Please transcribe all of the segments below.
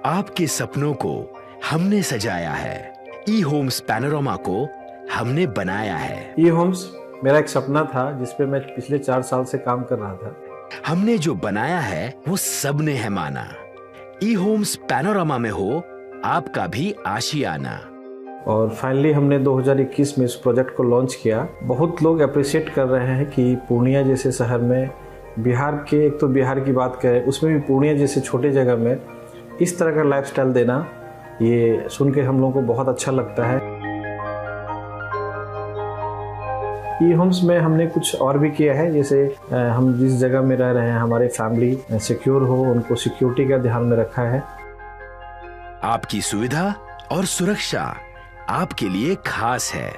आपके सपनों को हमने सजाया है। ई होम्स पैनोरामा को हमने बनाया है। ई होम्स मेरा एक सपना था जिसपे मैं पिछले 4 साल से काम कर रहा था। हमने जो बनाया है वो सबने है माना। ई होम्स पैनोरामा में हो आपका भी आशियाना। और फाइनली हमने 2021 में इस प्रोजेक्ट को लॉन्च किया। बहुत लोग अप्रिशिएट कर रहे हैं कि पूर्णिया जैसे शहर में, बिहार के, एक तो बिहार की बात करें उसमें भी पूर्णिया जैसे छोटे जगह में इस तरह का लाइफस्टाइल देना, ये सुन के हम लोगों को बहुत अच्छा लगता है। ई होम्स में हमने कुछ और भी किया है, जैसे हम जिस जगह में रह रहे हैं हमारे फैमिली सिक्योर हो, उनको सिक्योरिटी का ध्यान में रखा है। आपकी सुविधा और सुरक्षा आपके लिए खास है,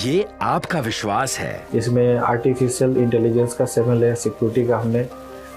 ये आपका विश्वास है। इसमें आर्टिफिशियल इंटेलिजेंस का 7 लेयर सिक्योरिटी का हमने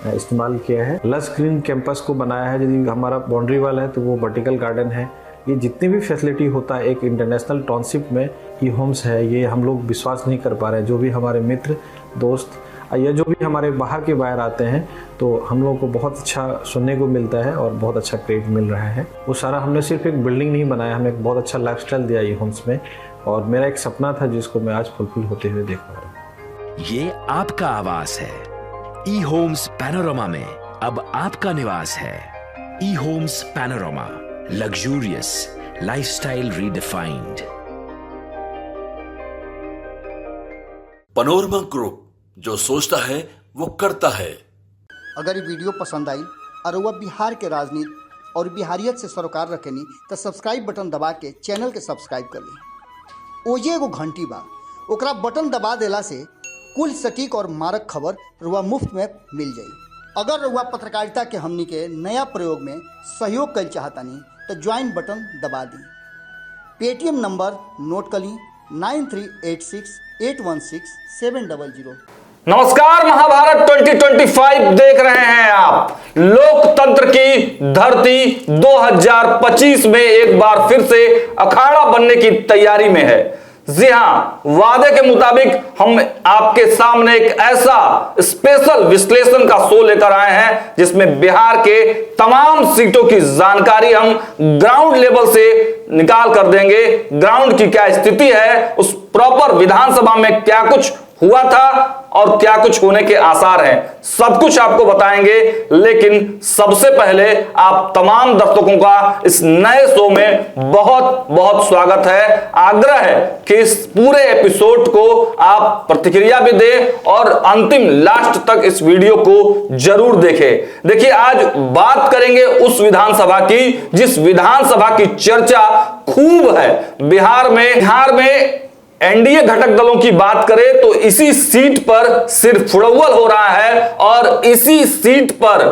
इस्तेमाल किया है। लश ग्रीन कैंपस को बनाया है। यदि हमारा बाउंड्री वाल है तो वो वर्टिकल गार्डन है। ये जितनी भी फैसिलिटी होता है एक इंटरनेशनल टाउनशिप में, ई होम्स है, ये हम लोग विश्वास नहीं कर पा रहे हैं। जो भी हमारे मित्र दोस्त या जो भी हमारे बाहर के बाहर आते हैं तो हम लोगों को बहुत अच्छा सुनने को मिलता है और बहुत अच्छा क्रेडिट मिल रहा है। वो सारा हमने सिर्फ एक बिल्डिंग नहीं बनाया, हमें एक बहुत अच्छा लाइफस्टाइल दिया ई होम्स में, और मेरा एक सपना था जिसको मैं आज फुलफिल होते हुए देख पा रहा हूँ। ये आपका आवास है। ई होम्स पैनोरामा में अब आपका निवास है। E Homes Panorama, luxurious lifestyle redefined. Panorama group, जो सोचता है वो करता है। अगर ये वीडियो पसंद आई और वह बिहार के राजनीति और बिहारियत से सरोकार रखेनी तो सब्सक्राइब बटन दबा के चैनल के सब्सक्राइब कर ली। ओजे एगो घंटी बा, ओकरा बटन दबा देला से कुल सटीक और मारक खबर रुआ मुफ्त में मिल जाई। अगर रुआ पत्रकारिता के हमनी के नया प्रयोग में सहयोग कर चाहतानी तो ज्वाइन बटन दबा दी। पेटीएम नंबर नोट कर ली 9386816700। नमस्कार, महाभारत 2025 देख रहे हैं आप। लोकतंत्र की धरती 2025 में एक बार फिर से अखाड़ा बनने की तैयारी में है। जी हां, वादे के मुताबिक हम आपके सामने एक ऐसा स्पेशल विश्लेषण का शो लेकर आए हैं जिसमें बिहार के तमाम सीटों की जानकारी हम ग्राउंड लेवल से निकाल कर देंगे। ग्राउंड की क्या स्थिति है, उस प्रॉपर विधानसभा में क्या कुछ हुआ था और क्या कुछ होने के आसार हैं, सब कुछ आपको बताएंगे। लेकिन सबसे पहले आप तमाम दर्शकों का इस नए शो में बहुत बहुत स्वागत है। आग्रह है कि इस पूरे एपिसोड को आप प्रतिक्रिया भी दें और अंतिम लास्ट तक इस वीडियो को जरूर देखें। देखिए, आज बात करेंगे उस विधानसभा की जिस विधानसभा की चर्चा खूब है बिहार में। एनडीए घटक दलों की बात करें तो इसी सीट पर सिर्फ फुड़ौल हो रहा है और इसी सीट पर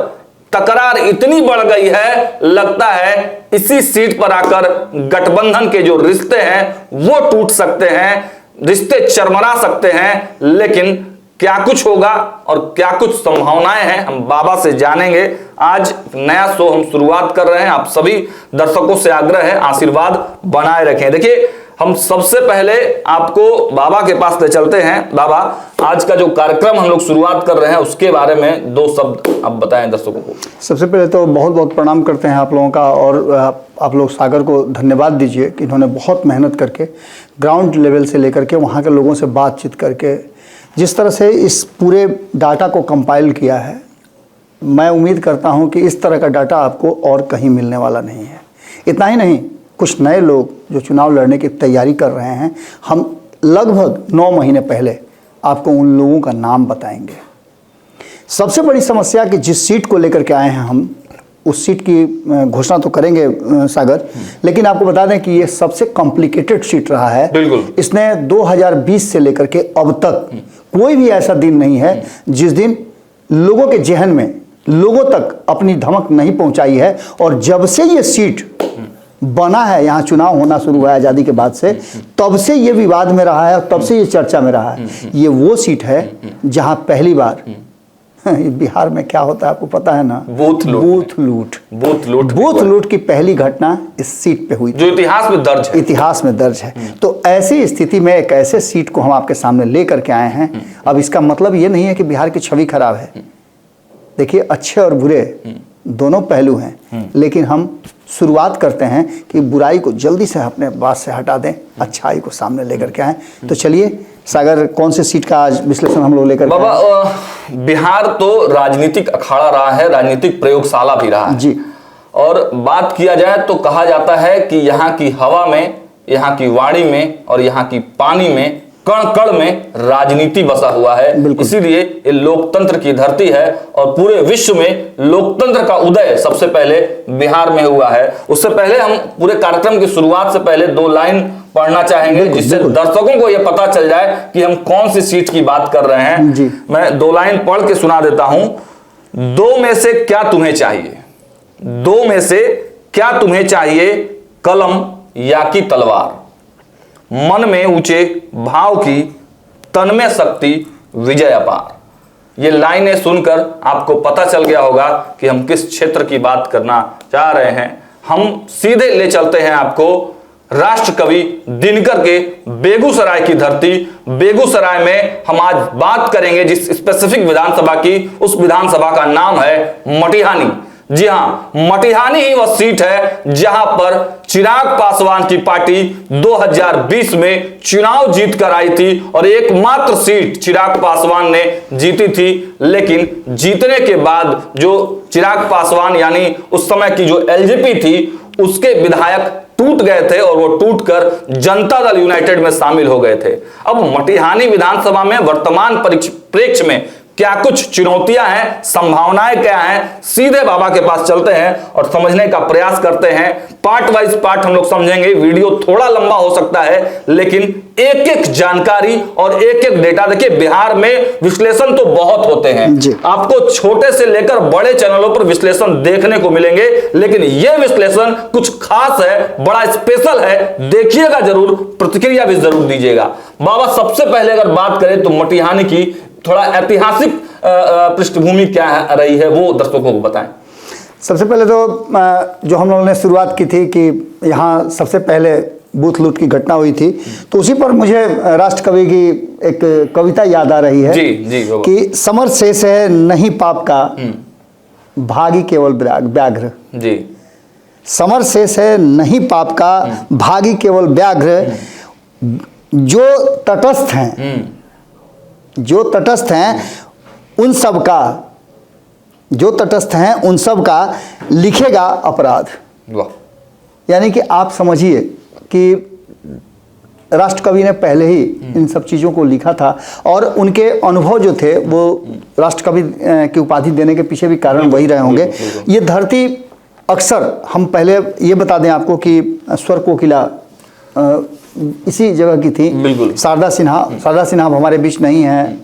तकरार इतनी बढ़ गई है, लगता है इसी सीट पर आकर गठबंधन के जो रिश्ते हैं वो टूट सकते हैं, रिश्ते चरमरा सकते हैं। लेकिन क्या कुछ होगा और क्या कुछ संभावनाएं हैं, हम बाबा से जानेंगे। आज नया शो हम शुरुआत कर रहे हैं। आप सभी दर्शकों से आग्रह है, आशीर्वाद बनाए रखें। देखिए, हम सबसे पहले आपको बाबा के पास ले चलते हैं। बाबा, आज का जो कार्यक्रम हम लोग शुरुआत कर रहे हैं उसके बारे में 2 शब्द आप बताएं दर्शकों को। सबसे पहले तो बहुत बहुत प्रणाम करते हैं आप लोगों का, और आप लोग सागर को धन्यवाद दीजिए कि इन्होंने बहुत मेहनत करके ग्राउंड लेवल से लेकर के वहाँ के लोगों से बातचीत करके जिस तरह से इस पूरे डाटा को कंपाइल किया है, मैं उम्मीद करता हूँ कि इस तरह का डाटा आपको और कहीं मिलने वाला नहीं है। इतना ही नहीं, कुछ नए लोग जो चुनाव लड़ने की तैयारी कर रहे हैं, हम लगभग 9 महीने पहले आपको उन लोगों का नाम बताएंगे। सबसे बड़ी समस्या कि जिस सीट को लेकर के आए हैं हम, उस सीट की घोषणा तो करेंगे सागर, लेकिन आपको बता दें कि ये सबसे कॉम्प्लिकेटेड सीट रहा है। बिल्कुल। इसने 2020 से लेकर के अब तक कोई भी ऐसा दिन नहीं है जिस दिन लोगों के जहन में, लोगों तक अपनी धमक नहीं पहुंचाई है। और जब से ये सीट बना है, यहाँ चुनाव होना शुरू हुआ है आज़ादी के बाद से, तब से ये विवाद में रहा है और तब से ये चर्चा में रहा है। ये वो सीट है जहाँ पहली बार बिहार में क्या होता है आपको पता है ना, बूथ लूट की पहली घटना इस सीट पे हुई, जो इतिहास में दर्ज है। तो ऐसी स्थिति में एक ऐसे सीट को हम आपके सामने लेकर के आए हैं। अब इसका मतलब ये नहीं है कि बिहार की छवि खराब है। देखिए, अच्छे और बुरे दोनों पहलू हैं, लेकिन हम शुरुआत करते हैं कि बुराई को जल्दी से अपने बात से हटा दें, अच्छाई को सामने लेकर के आएँ। तो चलिए सागर, कौन से सीट का आज विश्लेषण हम लोग लेकर बाबा, बिहार तो राजनीतिक अखाड़ा रहा है, राजनीतिक प्रयोगशाला भी रहा है जी। और बात किया जाए तो कहा जाता है कि यहाँ की हवा में, यहाँ की वाणी में और यहाँ की पानी में, कण कण में राजनीति बसा हुआ है। इसीलिए ये लोकतंत्र की धरती है और पूरे विश्व में लोकतंत्र का उदय सबसे पहले बिहार में हुआ है। उससे पहले हम पूरे कार्यक्रम की शुरुआत से पहले 2 लाइन पढ़ना चाहेंगे, जिससे दर्शकों को यह पता चल जाए कि हम कौन सी सीट की बात कर रहे हैं जी। मैं 2 लाइन पढ़ के सुना देता हूं। 2 में से क्या तुम्हें चाहिए, 2 में से क्या तुम्हें चाहिए, कलम या की तलवार, मन में ऊंचे भाव की, तन में शक्ति, विजय अपार। ये लाइनें सुनकर आपको पता चल गया होगा कि हम किस क्षेत्र की बात करना चाह रहे हैं। हम सीधे ले चलते हैं आपको राष्ट्र कवि दिनकर के बेगूसराय की धरती। बेगूसराय में हम आज बात करेंगे जिस स्पेसिफिक विधानसभा की, उस विधानसभा का नाम है मटिहानी। जी हां, मटिहानी ही वह सीट है जहां पर चिराग पासवान की पार्टी 2020 में चुनाव जीत कर आई थी और एकमात्र सीट चिराग पासवान ने जीती थी। लेकिन जीतने के बाद जो चिराग पासवान यानी उस समय की जो एलजेपी थी, उसके विधायक टूट गए थे और वो टूटकर जनता दल यूनाइटेड में शामिल हो गए थे। अब मटिहानी विधानसभा में वर्तमान परिप्रेक्ष्य में क्या कुछ चुनौतियां हैं, संभावनाएं क्या हैं, सीधे बाबा के पास चलते हैं और समझने का प्रयास करते हैं। पार्ट वाइज पार्ट हम लोग समझेंगे। वीडियो थोड़ा लंबा हो सकता है, लेकिन एक एक जानकारी और एक एक डेटा, देखिए बिहार में विश्लेषण तो बहुत होते हैं, आपको छोटे से लेकर बड़े चैनलों पर विश्लेषण देखने को मिलेंगे, लेकिन यह विश्लेषण कुछ खास है, बड़ा स्पेशल है। देखिएगा जरूर, प्रतिक्रिया भी जरूर दीजिएगा। बाबा, सबसे पहले अगर बात करें तो मटिहानी की थोड़ा ऐतिहासिक पृष्ठभूमि क्या रही है, वो दर्शकों को बताएं। सबसे पहले तो जो हम लोगों ने शुरुआत की थी कि यहाँ सबसे पहले बूथ लूट की घटना हुई थी, तो उसी पर मुझे राष्ट्र कवि की एक कविता याद आ रही है जी कि समर शेष है नहीं पाप का, भागी केवल व्याघ्र। जी, समर शेष है नहीं पाप का, भागी केवल व्याघ्र। जो तटस्थ हैं, जो तटस्थ हैं उन सब का, जो तटस्थ हैं उन सब का लिखेगा अपराध। यानी कि आप समझिए कि राष्ट्र कवि ने पहले ही इन सब चीज़ों को लिखा था और उनके अनुभव जो थे वो राष्ट्र कवि की उपाधि देने के पीछे भी कारण वही रहे होंगे। ये धरती अक्सर, हम पहले ये बता दें आपको कि स्वर कोकिला इसी जगह की थी। बिल्कुल। शारदा सिन्हा हमारे बीच नहीं है।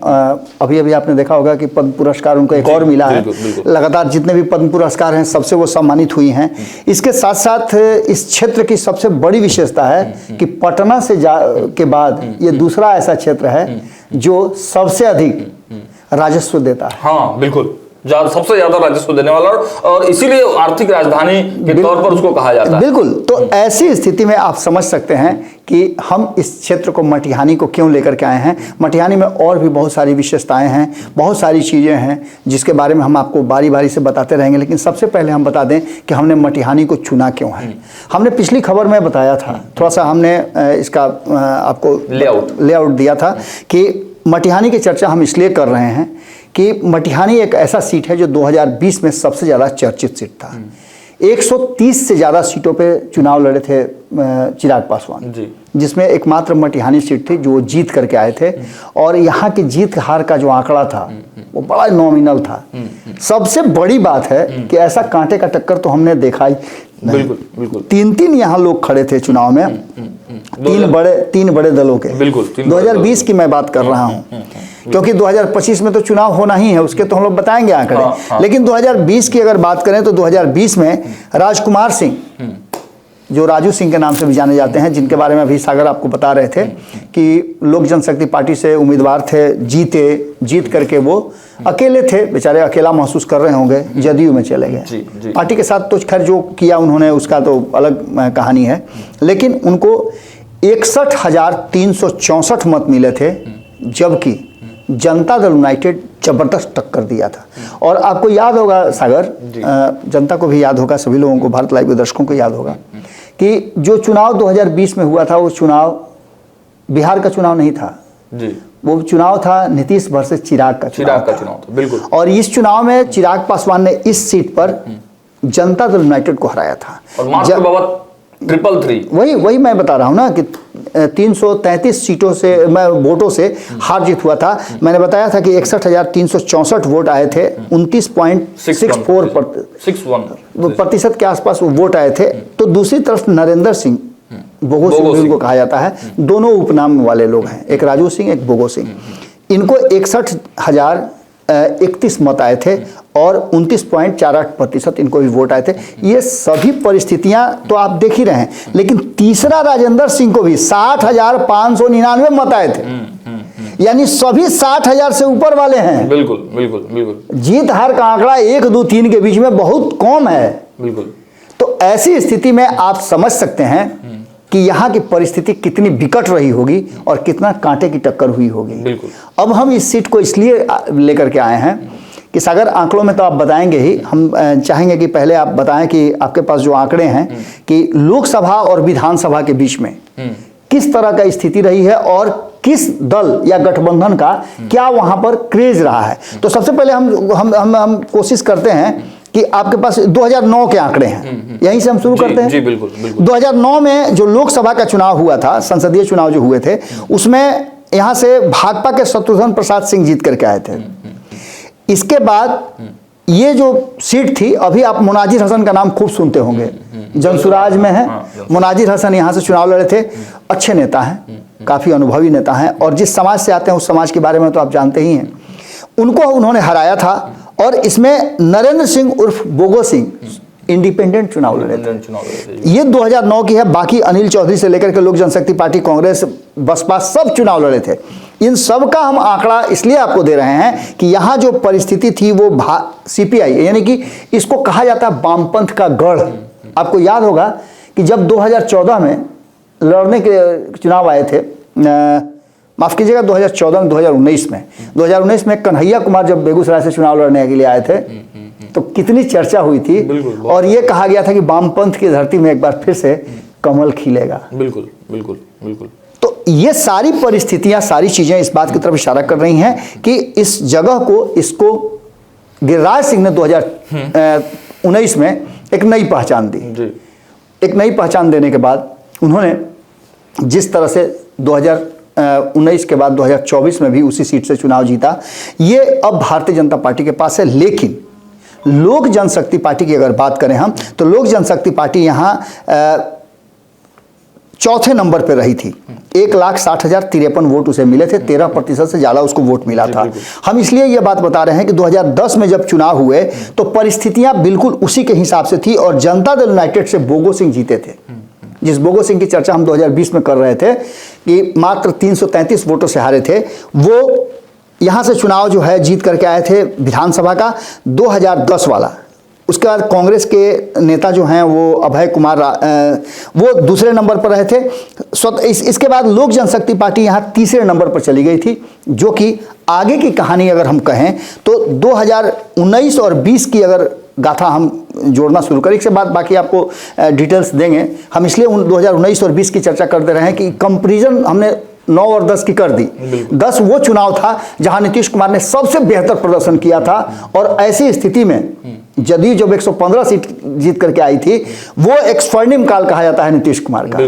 अभी अभी आपने देखा होगा कि पद्म पुरस्कार उनको एक और मिला है। लगातार जितने भी पद्म पुरस्कार हैं सबसे वो सम्मानित हुई हैं। इसके साथ साथ इस क्षेत्र की सबसे बड़ी विशेषता है कि पटना से के बाद ये दूसरा ऐसा क्षेत्र है जो सबसे अधिक राजस्व देता है। हाँ बिल्कुल, सबसे ज्यादा राजस्व देने वाला और इसीलिए आर्थिक राजधानी के तौर पर उसको कहा जाता है। बिल्कुल। तो ऐसी स्थिति में आप समझ सकते हैं कि हम इस क्षेत्र को, मटिहानी को क्यों लेकर के आए हैं। मटिहानी में और भी बहुत सारी विशेषताएं हैं, बहुत सारी चीज़ें हैं जिसके बारे में हम आपको बारी बारी से बताते रहेंगे। लेकिन सबसे पहले हम बता दें कि हमने मटिहानी को चुना क्यों है। हमने पिछली खबर में बताया था, थोड़ा सा हमने इसका आपको लेआउट दिया था कि मटिहानी की चर्चा हम इसलिए कर रहे हैं कि मटिहानी एक ऐसा सीट है जो 2020 में सबसे ज़्यादा चर्चित सीट था। 130 से ज़्यादा सीटों पे चुनाव लड़े थे चिराग पासवान जी, जिसमें एकमात्र मटिहानी सीट थी जो वो जीत करके आए थे। और यहाँ की जीत हार का जो आंकड़ा था वो बड़ा नॉमिनल था। सबसे बड़ी बात है कि ऐसा कांटे का टक्कर तो हमने देखा ही नहीं। बिल्कुल बिल्कुल। 3 यहाँ लोग खड़े थे चुनाव में, तीन बड़े दलों के। बिल्कुल। 2020 की मैं बात कर रहा हूँ, क्योंकि 2025 में तो चुनाव होना ही है, उसके तो हम लोग बताएंगे आंकड़े। लेकिन 2020 की अगर बात करें तो 2020 में राजकुमार सिंह, जो राजू सिंह के नाम से भी जाने जाते हैं, जिनके बारे में अभी सागर आपको बता रहे थे कि लोक जनशक्ति पार्टी से उम्मीदवार थे, जीत करके वो अकेले थे, बेचारे अकेला महसूस कर रहे होंगे, जदयू में चले गए। पार्टी के साथ तो खैर जो किया उन्होंने उसका तो अलग कहानी है। लेकिन उनको 61,364 मत मिले थे, जबकि जनता दल यूनाइटेड जबरदस्त टक्कर दिया था। और आपको याद होगा सागर, जनता को भी याद होगा, सभी लोगों को, भारत लाइव के दर्शकों को याद होगा कि जो चुनाव 2020 में हुआ था वो चुनाव बिहार का चुनाव नहीं था जी, वो चुनाव था नीतीश वर्सेस चिराग का चिराग का चुनाव था, बिल्कुल। और इस चुनाव में चिराग पासवान ने इस सीट पर जनता दल यूनाइटेड को हराया था और मात्र बाबत 333। वही मैं बता रहा हूं ना कि 333 सीटों से वोटों से हार जीत हुआ था। मैंने बताया था कि 61,364 वोट आए थे, 29.64 प्रतिशत के आसपास वो वोट आए थे। तो दूसरी तरफ नरेंद्र सिंह, बोगो सिंह जिनको कहा जाता है, दोनों उपनाम वाले लोग हैं, एक राजू सिंह एक बोगो सिंह। इनको 61,031 मत आए थे और 29.48% इनको भी वोट आए थे। ये सभी परिस्थितियां तो आप देख ही रहे हैं, लेकिन तीसरा राजेंद्र सिंह को भी 60,599 मत आए थे, यानी सभी 60,000 से ऊपर वाले हैं। बिल्कुल बिल्कुल बिल्कुल। जीत हार का आंकड़ा 1, 2, 3 के बीच में बहुत कम है। बिल्कुल। तो ऐसी स्थिति में आप समझ सकते हैं कि यहाँ की परिस्थिति कितनी विकट रही होगी और कितना कांटे की टक्कर हुई होगी। बिल्कुल। अब हम इस सीट को इसलिए लेकर के आए हैं कि सागर आंकड़ों में तो आप बताएंगे ही, हम चाहेंगे कि पहले आप बताएं कि आपके पास जो आंकड़े हैं कि लोकसभा और विधानसभा के बीच में किस तरह का स्थिति रही है और किस दल या गठबंधन का क्या वहां पर क्रेज रहा है। तो सबसे पहले हम कोशिश करते हैं कि आपके पास 2009 के आंकड़े हैं, यहीं से हम शुरू करते हैं। जी बिल्कुल बिल्कुल। 2009 में जो लोकसभा का चुनाव हुआ था, संसदीय चुनाव जो हुए थे, उसमें यहां से भाजपा के शत्रुघ्न प्रसाद सिंह जीत करके आए थे। इसके बाद ये जो सीट थी, अभी आप मुनाजिर हसन का नाम खूब सुनते होंगे, जनसुराज में है। मुनाजिर हसन यहां से चुनाव लड़े थे, अच्छे नेता हैं, काफी अनुभवी नेता हैं और जिस समाज से आते हैं उस समाज के बारे में तो आप जानते ही हैं। उनको उन्होंने हराया था और इसमें नरेंद्र सिंह उर्फ बोगो सिंह इंडिपेंडेंट चुनाव लड़े थे। ये 2009 की है। बाकी अनिल चौधरी से लेकर के लोक जनशक्ति पार्टी, कांग्रेस, बसपा सब चुनाव लड़े थे। इन सब का हम आंकड़ा इसलिए आपको दे रहे हैं कि यहाँ जो परिस्थिति थी वो सीपीआई, यानी कि इसको कहा जाता है वामपंथ का गढ़। आपको याद होगा कि जब 2014 में लड़ने के चुनाव आए थे, माफ कीजिएगा 2014 में 2019 में कन्हैया कुमार जब बेगूसराय से चुनाव लड़ने के लिए आए थे तो कितनी चर्चा हुई थी और ये कहा गया था कि वामपंथ की धरती में एक बार फिर से कमल खिलेगा। बिल्कुल बिल्कुल बिल्कुल। तो ये सारी परिस्थितियां, सारी चीजें इस बात की तरफ इशारा कर रही हैं कि इस जगह को, इसको गिरिराज सिंह ने 2019 में एक नई पहचान दी। एक नई पहचान देने के बाद उन्होंने जिस तरह से 2019 के बाद 2024 में भी उसी सीट से चुनाव जीता, ये अब भारतीय जनता पार्टी के पास है। लेकिन लोक जनशक्ति पार्टी की अगर बात करें हम, तो लोक जनशक्ति पार्टी यहाँ चौथे नंबर पर रही थी। 1,60,053 वोट उसे मिले थे, 13% से ज़्यादा उसको वोट मिला था। हम इसलिए ये बात बता रहे हैं कि 2010 में जब चुनाव हुए तो परिस्थितियां बिल्कुल उसी के हिसाब से थी और जनता दल यूनाइटेड से बोगो सिंह जीते थे। जिस बोगो सिंह की चर्चा हम 2020 में कर रहे थे कि मात्र 333 वोटों से हारे थे, वो यहाँ से चुनाव जो है जीत करके आए थे विधानसभा का 2010 वाला। उसके बाद कांग्रेस के नेता जो हैं वो अभय कुमार, वो दूसरे नंबर पर रहे थे। इसके बाद लोक जनशक्ति पार्टी यहाँ तीसरे नंबर पर चली गई थी, जो कि आगे की कहानी अगर हम कहें तो 2019 और 20 की अगर गाथा हम जोड़ना शुरू करें, इसके बाद बाकी आपको डिटेल्स देंगे हम। इसलिए 2019 और 20 की चर्चा करते रहे कि कंपैरिजन हमने 9 और 10 की कर दी। 10 वो चुनाव था जहां नीतीश कुमार ने सबसे बेहतर प्रदर्शन किया था और ऐसी स्थिति में जदयू जब 115 सीट जीत करके आई थी, वो एक स्वर्णिम काल कहा जाता है नीतीश कुमार का।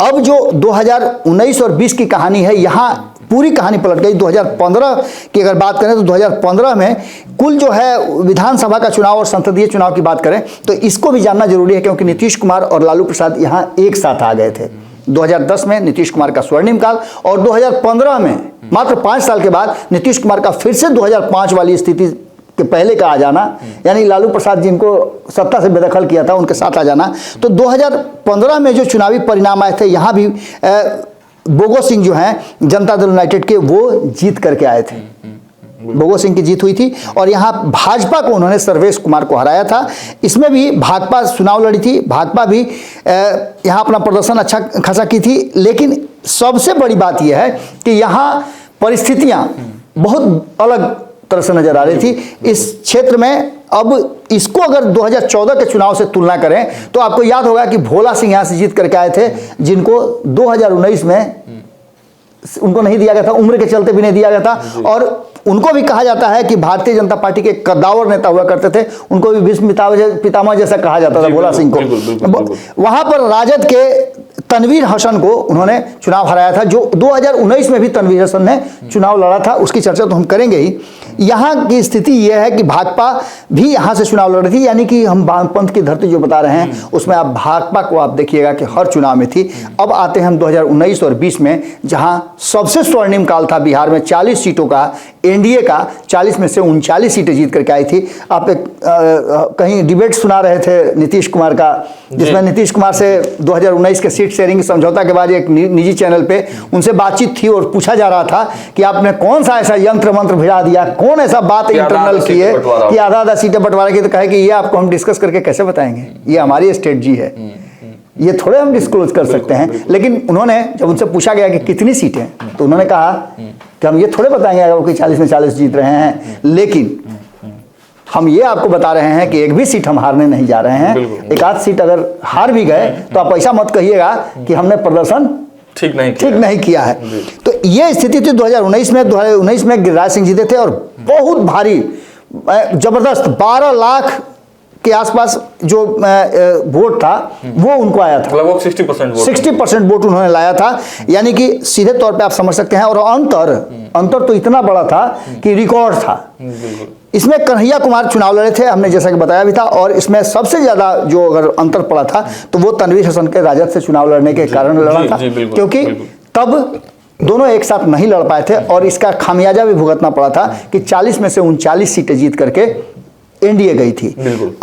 अब जो 2019 और 20 की कहानी है, यहाँ पूरी कहानी पलट गई। 2015 की अगर बात करें तो 2015 में कुल जो है विधानसभा का चुनाव और संसदीय चुनाव की बात करें तो इसको भी जानना जरूरी है, क्योंकि नीतीश कुमार और लालू प्रसाद यहाँ एक साथ आ गए थे। 2010 में नीतीश कुमार का स्वर्णिम काल और 2015 में मात्र 5 साल के बाद नीतीश कुमार का फिर से 2005 वाली स्थिति के पहले का आ जाना, यानी लालू प्रसाद जिनको सत्ता से बेदखल किया था उनके साथ आ जाना। तो 2015 में जो चुनावी परिणाम आए थे, यहाँ भी बोगो सिंह जो हैं जनता दल यूनाइटेड के, वो जीत करके आए थे। बोगो सिंह की जीत हुई थी और यहाँ भाजपा को उन्होंने सर्वेश कुमार को हराया था। इसमें भी भाजपा चुनाव लड़ी थी, भाजपा भी यहाँ अपना प्रदर्शन अच्छा खासा की थी। लेकिन सबसे बड़ी बात यह है कि यहाँ परिस्थितियाँ बहुत अलग तरह से नजर आ रही थी इस क्षेत्र में। अब इसको अगर 2014 के चुनाव से तुलना करें तो आपको याद होगा कि भोला सिंह यहां से जीत करके आए थे, जिनको 2019 में उनको नहीं दिया गया था, उम्र के चलते भी नहीं दिया गया था, और उनको भी कहा जाता है कि भारतीय जनता पार्टी के कद्दावर नेता हुआ करते थे, उनको भी भीष्म पितामह जैसा कहा जाता था भोला सिंह को। वहां पर राजद के तनवीर हसन को उन्होंने चुनाव हराया था, जो 2019 में भी तनवीर हसन ने चुनाव लड़ा था, उसकी चर्चा तो हम करेंगे ही। यहाँ की स्थिति यह है कि भाकपा भी यहाँ से चुनाव लड़ रही थी, यानी कि हम वामपंथ की धरती जो बता रहे हैं उसमें आप भाकपा को आप देखिएगा कि हर चुनाव में थी। अब आते हैं हम 2019 और 20 में, जहां सबसे स्वर्णिम काल था बिहार में 40 सीटों का, एनडीए का 40 में से 39 सीटें जीत करके आई थी। आप एक कहीं डिबेट सुना रहे थे नीतीश कुमार का, जिसमें नीतीश कुमार से 2019 के सीट शेयरिंग समझौता के बाद एक निजी चैनल पे उनसे बातचीत थी और पूछा जा रहा था कि आपने कौन सा ऐसा यंत्र मंत्र भिड़ा दिया, कौन ऐसा बात इंटरनल की है कि आधा सीटें बंटवारा की, तो कहे कि ये आपको हम डिस्कस करके कैसे बताएंगे, ये हमारी स्ट्रेटजी है, ये थोड़े हम डिस्क्लोज कर सकते हैं। लेकिन उन्होंने जब उनसे पूछा गया कि कितनी सीटें, तो उन्होंने कहा कि हम ये थोड़े बताएंगे अगर वो 40 में 40 जीत रहे हैं, लेकिन हम ये आपको बता रहे हैं कि एक भी सीट हम हारने नहीं जा रहे हैं। एक आध सीट अगर हार भी गए तो आप ऐसा मत कहिएगा कि हमने प्रदर्शन ठीक नहीं किया है। तो ये स्थिति थी 2019 में। 2019 में गिरिराज सिंह जीते थे और बहुत भारी जबरदस्त 12 लाख के आसपास जो वोट था वो उनको आया था, लगभग 60% वोट उन्होंने लाया था, यानी कि सीधे तौर पे आप समझ सकते हैं। और अंतर तो इतना बड़ा था कि रिकॉर्ड था। इसमें कन्हैया कुमार चुनाव लड़े थे, हमने जैसा कि बताया भी था, और इसमें सबसे ज्यादा जो अगर अंतर पड़ा था तो वो तनवीर हसन के राजद से चुनाव लड़ने के कारण लड़ा था, क्योंकि तब दोनों एक साथ नहीं लड़ पाए थे और इसका खामियाजा भी भुगतना पड़ा था कि 40 में से 39 सीटें जीत करके एनडीए गई थी।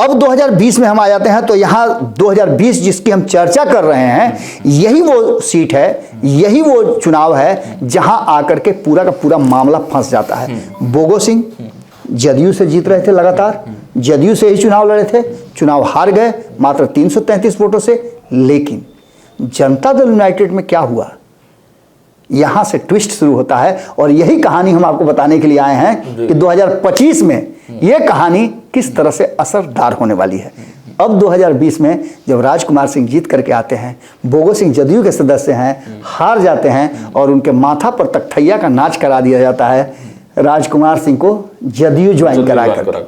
अब 2020 में हम आ जाते हैं, तो यहाँ 2020 जिसकी हम चर्चा कर रहे हैं, यही वो सीट है, यही वो चुनाव है जहां आकर के पूरा का पूरा मामला फंस जाता है। बोगो सिंह जदयू से जीत रहे थे लगातार, जदयू से ही चुनाव लड़े थे, चुनाव हार गए मात्र 333 वोटों से। लेकिन जनता दल यूनाइटेड में क्या हुआ, यहां से ट्विस्ट शुरू होता है, और यही कहानी हम आपको बताने के लिए आए हैं कि 2025 में यह कहानी किस तरह से असरदार होने वाली है। अब 2020 में जब राजकुमार सिंह जीत करके आते हैं, बोगो सिंह जदयू के सदस्य हैं, हार जाते हैं और उनके माथा पर तख्तैया का नाच करा दिया जाता है राजकुमार सिंह को जदयू ज्वाइन करा कर।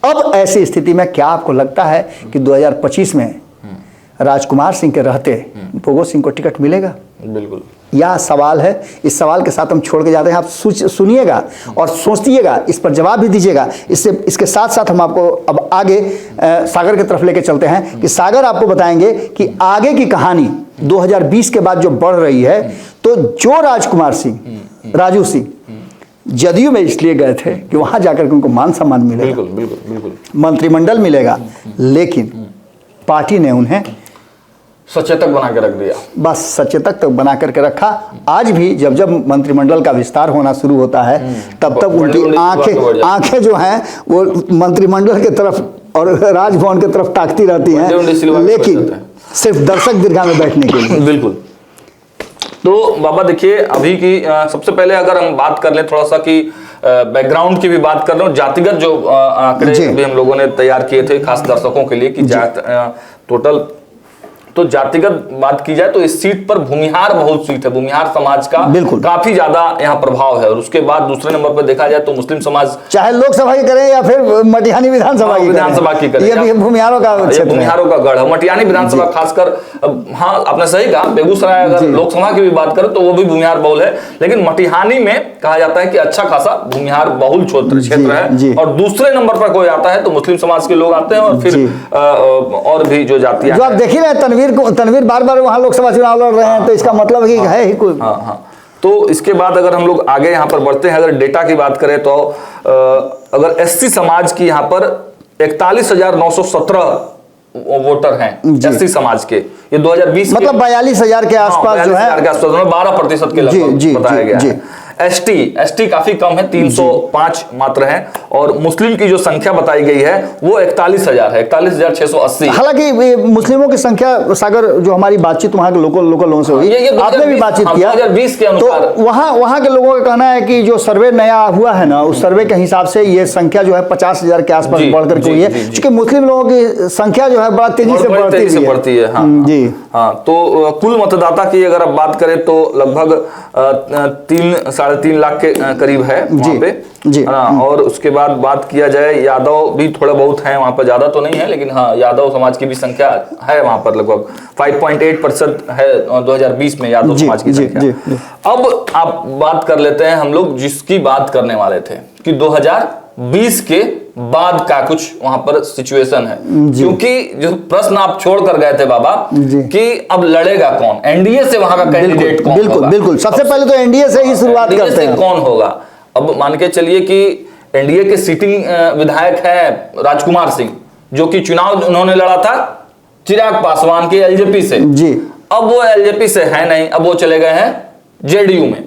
अब ऐसी स्थिति में क्या आपको लगता है कि 2025 में राजकुमार सिंह के रहते बोगो सिंह को टिकट मिलेगा? बिल्कुल, यह सवाल है। इस सवाल के साथ हम छोड़ के जाते हैं, आप सुनिएगा और सोचिएगा, इस पर जवाब भी दीजिएगा। इसके साथ साथ हम आपको अब आगे सागर की तरफ लेके चलते हैं कि सागर आपको बताएंगे कि आगे की कहानी 2020 के बाद जो बढ़ रही है। तो जो राजकुमार सिंह, राजू सिंह जदयू में इसलिए गए थे कि वहां जाकर के उनको मान सम्मान मिलेगा, बिल्कुल, मंत्रिमंडल मिलेगा, लेकिन पार्टी ने उन्हें सचेतक बना के रख दिया। बस सचेतक तक बना करके रखा। आज भी जब जब मंत्रिमंडल का विस्तार होना शुरू होता है तब तक उनकी आंखें जो हैं वो मंत्रिमंडल की तरफ और राजभवन की तरफ ताकती रहती हैं, लेकिन सिर्फ दर्शक दीर्घा में बैठने के लिए। बिल्कुल। तो बाबा देखिए, अभी की सबसे पहले अगर हम बात कर लें थोड़ा सा कि बैकग्राउंड की भी बात कर रहे हो, जातिगत जो आंकड़े भी हम लोगों ने तैयार किए थे खास दर्शकों के लिए कि टोटल तो जातिगत बात की जाए तो इस सीट पर भूमिहार बहुत सीट है, भूमिहार समाज का काफी ज्यादा यहाँ प्रभाव है। और उसके बाद दूसरे नंबर पर देखा जाए तो मुस्लिम समाज, चाहे लोकसभा की करें या फिर मटिहानी विधानसभा की करें, ये भी भूमिहारों का गढ़ है। मटिहानी विधानसभा खासकर, हाँ आपने सही कहा, बेगूसराय अगर लोकसभा की भी बात करें तो वो भी भूमिहार बहुल है, लेकिन मटिहानी में कहा जाता है कि अच्छा खासा भूमिहार बहुल क्षेत्र है। और दूसरे नंबर पर कोई आता है तो मुस्लिम समाज के लोग आते हैं और फिर और भी जो जातियां, जो आप देख ही रहे तनवीर बार बार वहां लोकसभा चुनाव लड़ रहे हैं, तो इसका मतलब है ही कोई। तो इसके बाद अगर हम लोग आगे यहाँ पर बढ़ते हैं, अगर डेटा की बात करें तो अगर एससी समाज की यहाँ पर 41,917 वोटर हैं एससी समाज के, ये 2020 मतलब 42,000 के आसपास जो है, 12% के लगभग बताया गया है। एसटी काफी कम है, 305 मात्र है, और मुस्लिम की जो संख्या बताई गई है वो 41,000 है, 41,680। हालांकि मुस्लिमों की संख्या, सागर जो हमारी बातचीत वहाँ के लोकल लोगों से हुई, आपने भी बातचीत किया 2020 के अनुसार, तो वहाँ के लोगों का कहना है कि जो सर्वे नया हुआ है ना, उस सर्वे के हिसाब से ये संख्या जो है 50,000 के आसपास बढ़कर हुई है, क्योंकि मुस्लिम लोगों की संख्या जो है बड़ा तेजी से बढ़ती है। जी हाँ, तो कुल मतदाता की अगर आप बात करें तो लगभग 3-3.5 लाख के करीब है वहाँ पे जी। और उसके बाद बात किया जाए, यादव भी थोड़ा बहुत है वहाँ पर, ज्यादा तो नहीं है, लेकिन हाँ यादव समाज की भी संख्या है वहाँ पर, लगभग 5.8% है 2020 में यादव समाज की संख्या। अब आप बात कर लेते हैं हम लोग जिसकी बात करने वाले थे कि 2020 के बाद का कुछ वहां पर सिचुएशन है, क्योंकि जो प्रश्न आप छोड़ कर गए थे बाबा कि अब लड़ेगा कौन, एनडीए से वहां का कैंडिडेट कौन होगा। बिल्कुल सबसे पहले तो एनडीए से ही शुरुआत करते हैं, कौन होगा। अब मान के चलिए कि एनडीए के सिटिंग विधायक है राजकुमार सिंह, जो कि चुनाव उन्होंने लड़ा था चिराग पासवान के एलजेपी से जी। अब वो एलजेपी से है नहीं, अब वो चले गए हैं जेडीयू में,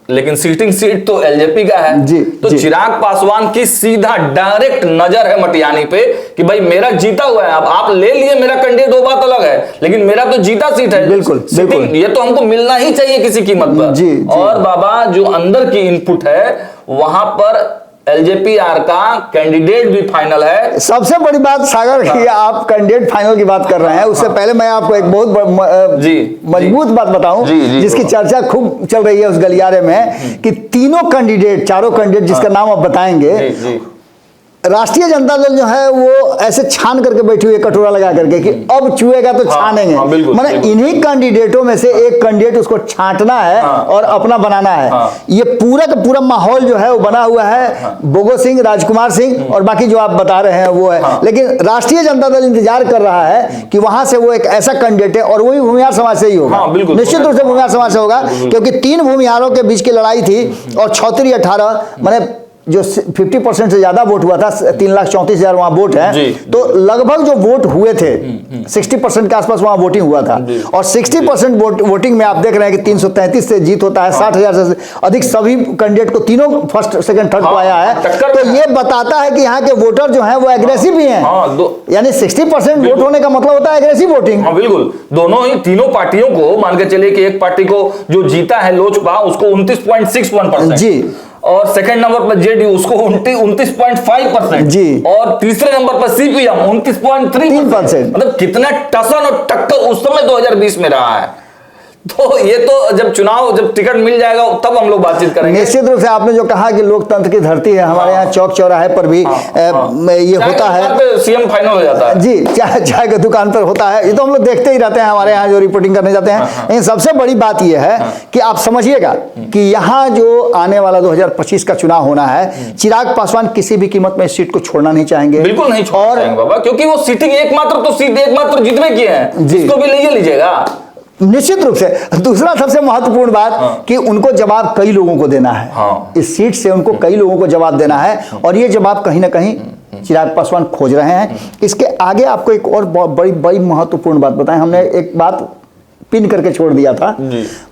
लेकिन सीटिंग सीट तो एलजेपी का है जी, तो जी। चिराग पासवान की सीधा डायरेक्ट नजर है मटियानी पे कि भाई मेरा जीता हुआ है, अब आप ले लिए मेरा कैंडिडेट, वो बात अलग है, लेकिन मेरा तो जीता सीट है, बिल्कुल ये तो हमको मिलना ही चाहिए किसी कीमत पर। जी, जी। और बाबा जो अंदर की इनपुट है वहां पर एलजेपीआर का कैंडिडेट भी फाइनल है। सबसे बड़ी बात सागर की, आप कैंडिडेट फाइनल की बात कर रहे हैं, उससे पहले मैं आपको एक बहुत मजबूत बात बताऊं जिसकी चर्चा खूब चल रही है उस गलियारे में, कि तीनों कैंडिडेट, चारों कैंडिडेट जिसका नाम आप बताएंगे, राष्ट्रीय जनता दल जो है वो ऐसे छान करके बैठी हुई है कटोरा लगा करके कि अब चुएगा तो छानेंगे। माने इन्हीं कैंडिडेटों में से एक कैंडिडेट उसको छांटना है और अपना बनाना है। ये पूरा का पूरा माहौल जो है वो बना हुआ है बोगो सिंह, राजकुमार सिंह और बाकी जो आप बता रहे हैं वो है। लेकिन राष्ट्रीय जनता दल इंतजार कर रहा है कि वहां से वो एक ऐसा कैंडिडेट है, और वही भूमिहार समाज से ही होगा, निश्चित रूप से भूमिहार समाज से होगा, क्योंकि 3 भूमिहारों के बीच की लड़ाई थी और 36-18 माने जो 50% से ज्यादा वोट हुआ था, 3,34,000 वहां वोट है, तो लगभग जो वोट हुए थे 60% के आसपास वहां वोटिंग हुआ था, और 60% वोटिंग में आप देख रहे हैं कि 333 से जीत होता है, 60,000 से अधिक सभी कैंडिडेट को, तीनों फर्स्ट सेकंड थर्ड को आया है। तो ये बताता है कि यहाँ के वोटर जो है वो एग्रेसिव भी हैं, यानी 60% वोट होने का मतलब होता है एग्रेसिव वोटिंग। बिल्कुल, दोनों ही तीनों पार्टियों को मान के चलिए कि एक पार्टी को जो जीता है लोजपा उसको 29.61% जी, और सेकंड नंबर पर जेडीयू उसको 29.5% जी, और तीसरे नंबर पर सीपीएम 29.3%। मतलब कितना टसन और टक्कर उस समय 2020 में रहा है। तो ये तो जब चुनाव, जब टिकट मिल जाएगा तब हम लोग बातचीत करेंगे। निश्चित रूप से आपने जो कहा कि लोकतंत्र की धरती है, हमारे यहाँ चौक चौराहे पर भी ये होता है, सीएम फाइनल हो जाता है जी, चाय की दुकान पर होता है, ये तो हम लोग देखते ही रहते हैं हमारे यहाँ जो रिपोर्टिंग करने जाते हैं। लेकिन सबसे बड़ी बात यह है कि आप समझिएगा कि यहाँ जो आने वाला 2025 का चुनाव होना है, चिराग पासवान किसी भी कीमत में इस सीट को छोड़ना नहीं चाहेंगे, बिल्कुल नहीं छोड़ेंगे बाबा, क्योंकि वो सीटिंग एकमात्र जितने किए हैं, जिसको भी ले लीजिएगा। निश्चित रूप से दूसरा सबसे महत्वपूर्ण बात कि उनको जवाब कई लोगों को देना है, इस सीट से उनको कई लोगों को जवाब देना है, और ये जवाब कहीं ना कहीं चिराग पासवान खोज रहे हैं। इसके आगे आपको एक और बड़ी महत्वपूर्ण बात बताएं, हमने एक बात पिन करके छोड़ दिया था,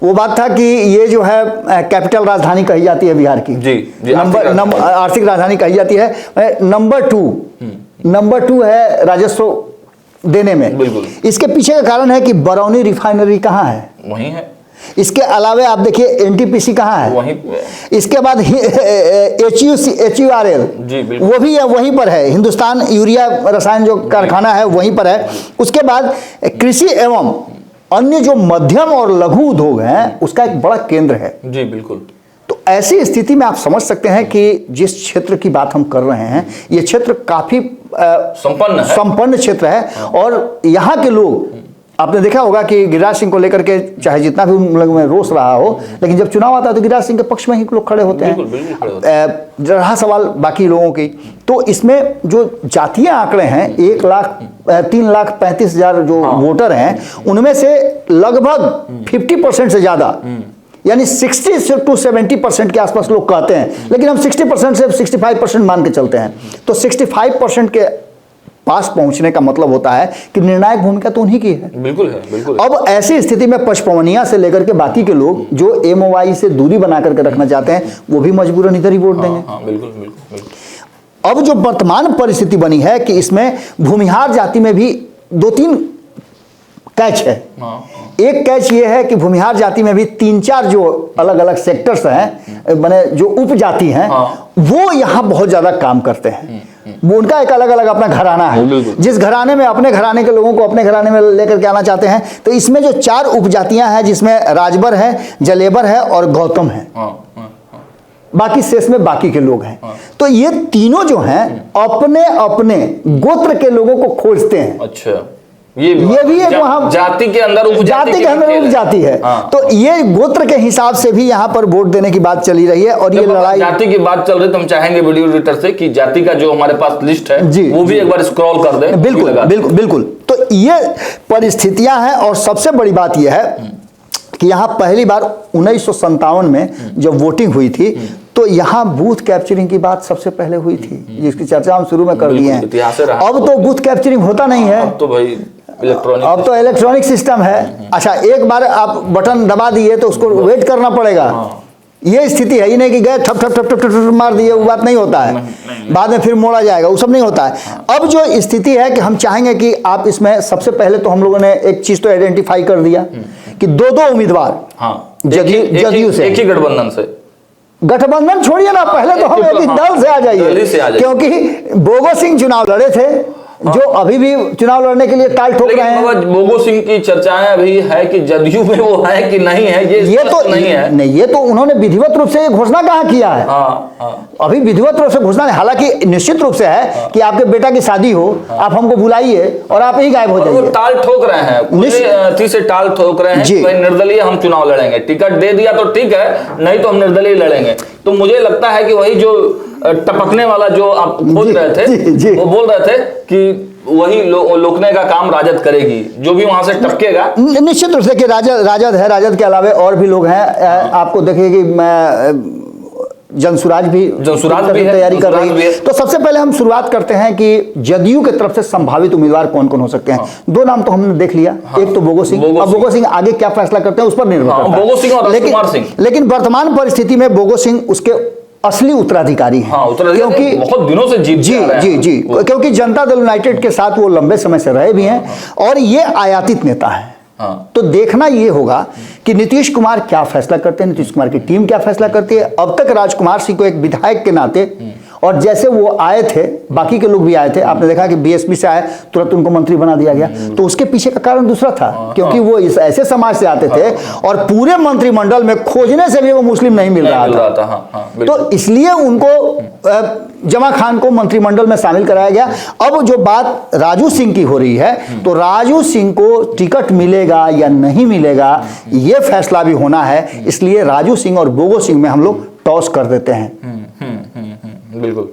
वो बात था कि ये जो है कैपिटल राजधानी कही जाती है बिहार की, आर्थिक राजधानी कही जाती है। नंबर 2 है राजस्व देने में। बिल्कुल। इसके पीछे का कारण है कि बरौनी रिफाइनरी कहाँ है, वहीं है। इसके अलावे आप देखिए एनटीपीसी कहाँ है, वहीं। इसके बाद HURL वो भी वहीं पर है, हिंदुस्तान यूरिया रसायन जो कारखाना है वहीं पर है। उसके बाद कृषि एवं अन्य जो मध्यम और लघु उद्योग हैं उसका एक बड़ा केंद्र है। जी बिल्कुल। तो ऐसी स्थिति में आप समझ सकते हैं कि जिस क्षेत्र की बात हम कर रहे हैं, ये क्षेत्र काफी संपन्न क्षेत्र है, और यहाँ के लोग, आपने देखा होगा कि गिरिराज सिंह को लेकर के चाहे जितना भी उन लोगों में रोष रहा हो, लेकिन जब चुनाव आता है तो गिरिराज सिंह के पक्ष में ही लोग खड़े होते हैं। रहा सवाल बाकी लोगों की, तो इसमें जो जातीय आंकड़े हैं 3,35,000 जो वोटर हैं, उनमें से लगभग 50% से ज्यादा, यानी 60 to 70% के आसपास लोग कहते हैं, लेकिन हम 60% से 65% मान के चलते हैं, तो 65% के पास पहुंचने का मतलब होता है कि निर्णायक भूमिका तो उन्हीं की है। बिल्कुल है, बिल्कुल है। अब ऐसी स्थिति में पचपवनिया से लेकर के बाकी के लोग जो एमओआई से दूरी बना करके रखना चाहते हैं वो भी मजबूरन इधर ही वोट देंगे। हाँ, बिल्कुल बिल्कुल बिल्कुल। अब जो वर्तमान परिस्थिति बनी है कि इसमें भूमिहार जाति में भी 2-3 कैच है। एक कैच ये है कि भूमिहार जाति में भी 3-4 जो अलग अलग सेक्टर्स हैं, माने जो उपजाति हैं, वो यहाँ बहुत ज्यादा काम करते हैं। वो उनका एक अलग अलग अपना घराना है, जिस घराने में अपने घराने के लोगों को अपने घराने में लेकर के आना चाहते हैं। तो इसमें जो 4 उपजातियां हैं जिसमें राजबर है, जलेबर है और गौतम है, बाकी शेष में बाकी के लोग हैं। तो ये तीनों जो हैं अपने अपने गोत्र के लोगों को खोजते हैं। अच्छा, ये भी एक वहां जाति के अंदर उपजाति है। तो ये गोत्र के हिसाब से भी यहाँ पर वोट देने की बात चली रही है। और ये लड़ाई जाति की बात चल रही, तो हम चाहेंगे वीडियो एडिटर से कि जाति का जो हमारे पास लिस्ट है जी, वो भी एक बार स्क्रॉल कर दें। बिल्कुल बिल्कुल बिल्कुल। तो ये परिस्थितियां हैं। और सबसे बड़ी बात यह है कि यहाँ पहली बार 1957 में जब वोटिंग हुई थी तो यहाँ बूथ कैप्चरिंग की बात सबसे पहले हुई थी, जिसकी चर्चा हम शुरू में कर लिए हैं। अब तो बूथ कैप्चरिंग होता नहीं है, अब तो भाई अब तो इलेक्ट्रॉनिक सिस्टम है। अच्छा, एक बार आप बटन दबा दिए तो उसको वेट करना पड़ेगा। ये स्थिति है ही नहीं कि गए ठप ठप ठप ठप ठप मार दिए, वो बात नहीं होता है। बाद में फिर मोड़ा जाएगा, वो सब नहीं होता है। अब जो स्थिति है कि हम चाहेंगे कि आप इसमें सबसे पहले तो हम लोगों ने एक चीज तो आइडेंटिफाई कर दिया कि 2-2 उम्मीदवार जदयू से, एक ही गठबंधन से। गठबंधन छोड़िए ना, पहले तो हम एक ही दल से आ जाइए, क्योंकि बोगो सिंह चुनाव लड़े थे जो अभी भी चुनाव लड़ने के लिए टाल ठोक रहे हैं। बोगो सिंह की चर्चाएं अभी है कि जदयू में वो है कि नहीं है, ये तो नहीं है। नहीं, ये तो उन्होंने विधिवत रूप से घोषणा कहाँ किया है। अभी विधिवत रूप से घोषणा नहीं, हालांकि निश्चित रूप से है कि आपके बेटा की शादी हो, आप हमको बुलाइए और आप ही गायब हो जाइए। टाल ठोक रहे हैं, से टाल ठोक रहे हैं भाई निर्दलीय हम चुनाव लड़ेंगे, टिकट दे दिया तो ठीक है, नहीं तो हम निर्दलीय लड़ेंगे। तो मुझे लगता है कि वही जो टपकने वाला जो आप बोल रहे थे, वो बोल रहे थे कि वही लोकने का काम राजद करेगी, जो भी वहां से टपकेगा। निश्चित रूप से कि राजद है, राजद के अलावा और भी लोग हैं। आपको देखिए कि मैं जनसुराज भी तैयारी कर रही है। तो सबसे पहले हम शुरुआत करते हैं कि जदयू की तरफ से संभावित उम्मीदवार कौन कौन हो सकते हैं। 2 नाम तो हमने देख लिया, एक तो बोगो सिंह। अब बोगो सिंह आगे क्या फैसला करते हैं उस पर निर्भर करता है, बोगो सिंह और राजकुमार सिंह। लेकिन वर्तमान परिस्थिति में बोगो सिंह उसके असली उत्तराधिकारी हैं। क्योंकि बहुत दिनों से जी क्योंकि जनता दल यूनाइटेड के साथ वो लंबे समय से रहे भी हैं और ये आयातित नेता है। तो देखना ये होगा कि नीतीश कुमार क्या फैसला करते हैं, नीतीश कुमार की टीम क्या फैसला करती है। अब तक राजकुमार सिंह को एक विधायक के नाते और जैसे वो आए थे, बाकी के लोग भी आए थे, आपने देखा कि बीएसपी से आए तुरंत उनको मंत्री बना दिया गया। तो उसके पीछे का कारण दूसरा था, क्योंकि वो इस ऐसे समाज से आते थे और पूरे मंत्रिमंडल में खोजने से भी वो मुस्लिम नहीं मिल रहा था। तो इसलिए उनको जमा खान को मंत्रिमंडल में शामिल कराया गया। अब जो बात राजू सिंह की हो रही है, तो राजू सिंह को टिकट मिलेगा या नहीं मिलेगा ये फैसला भी होना है। इसलिए राजू सिंह और बोगो सिंह में हम लोग टॉस कर देते हैं। बिल्कुल,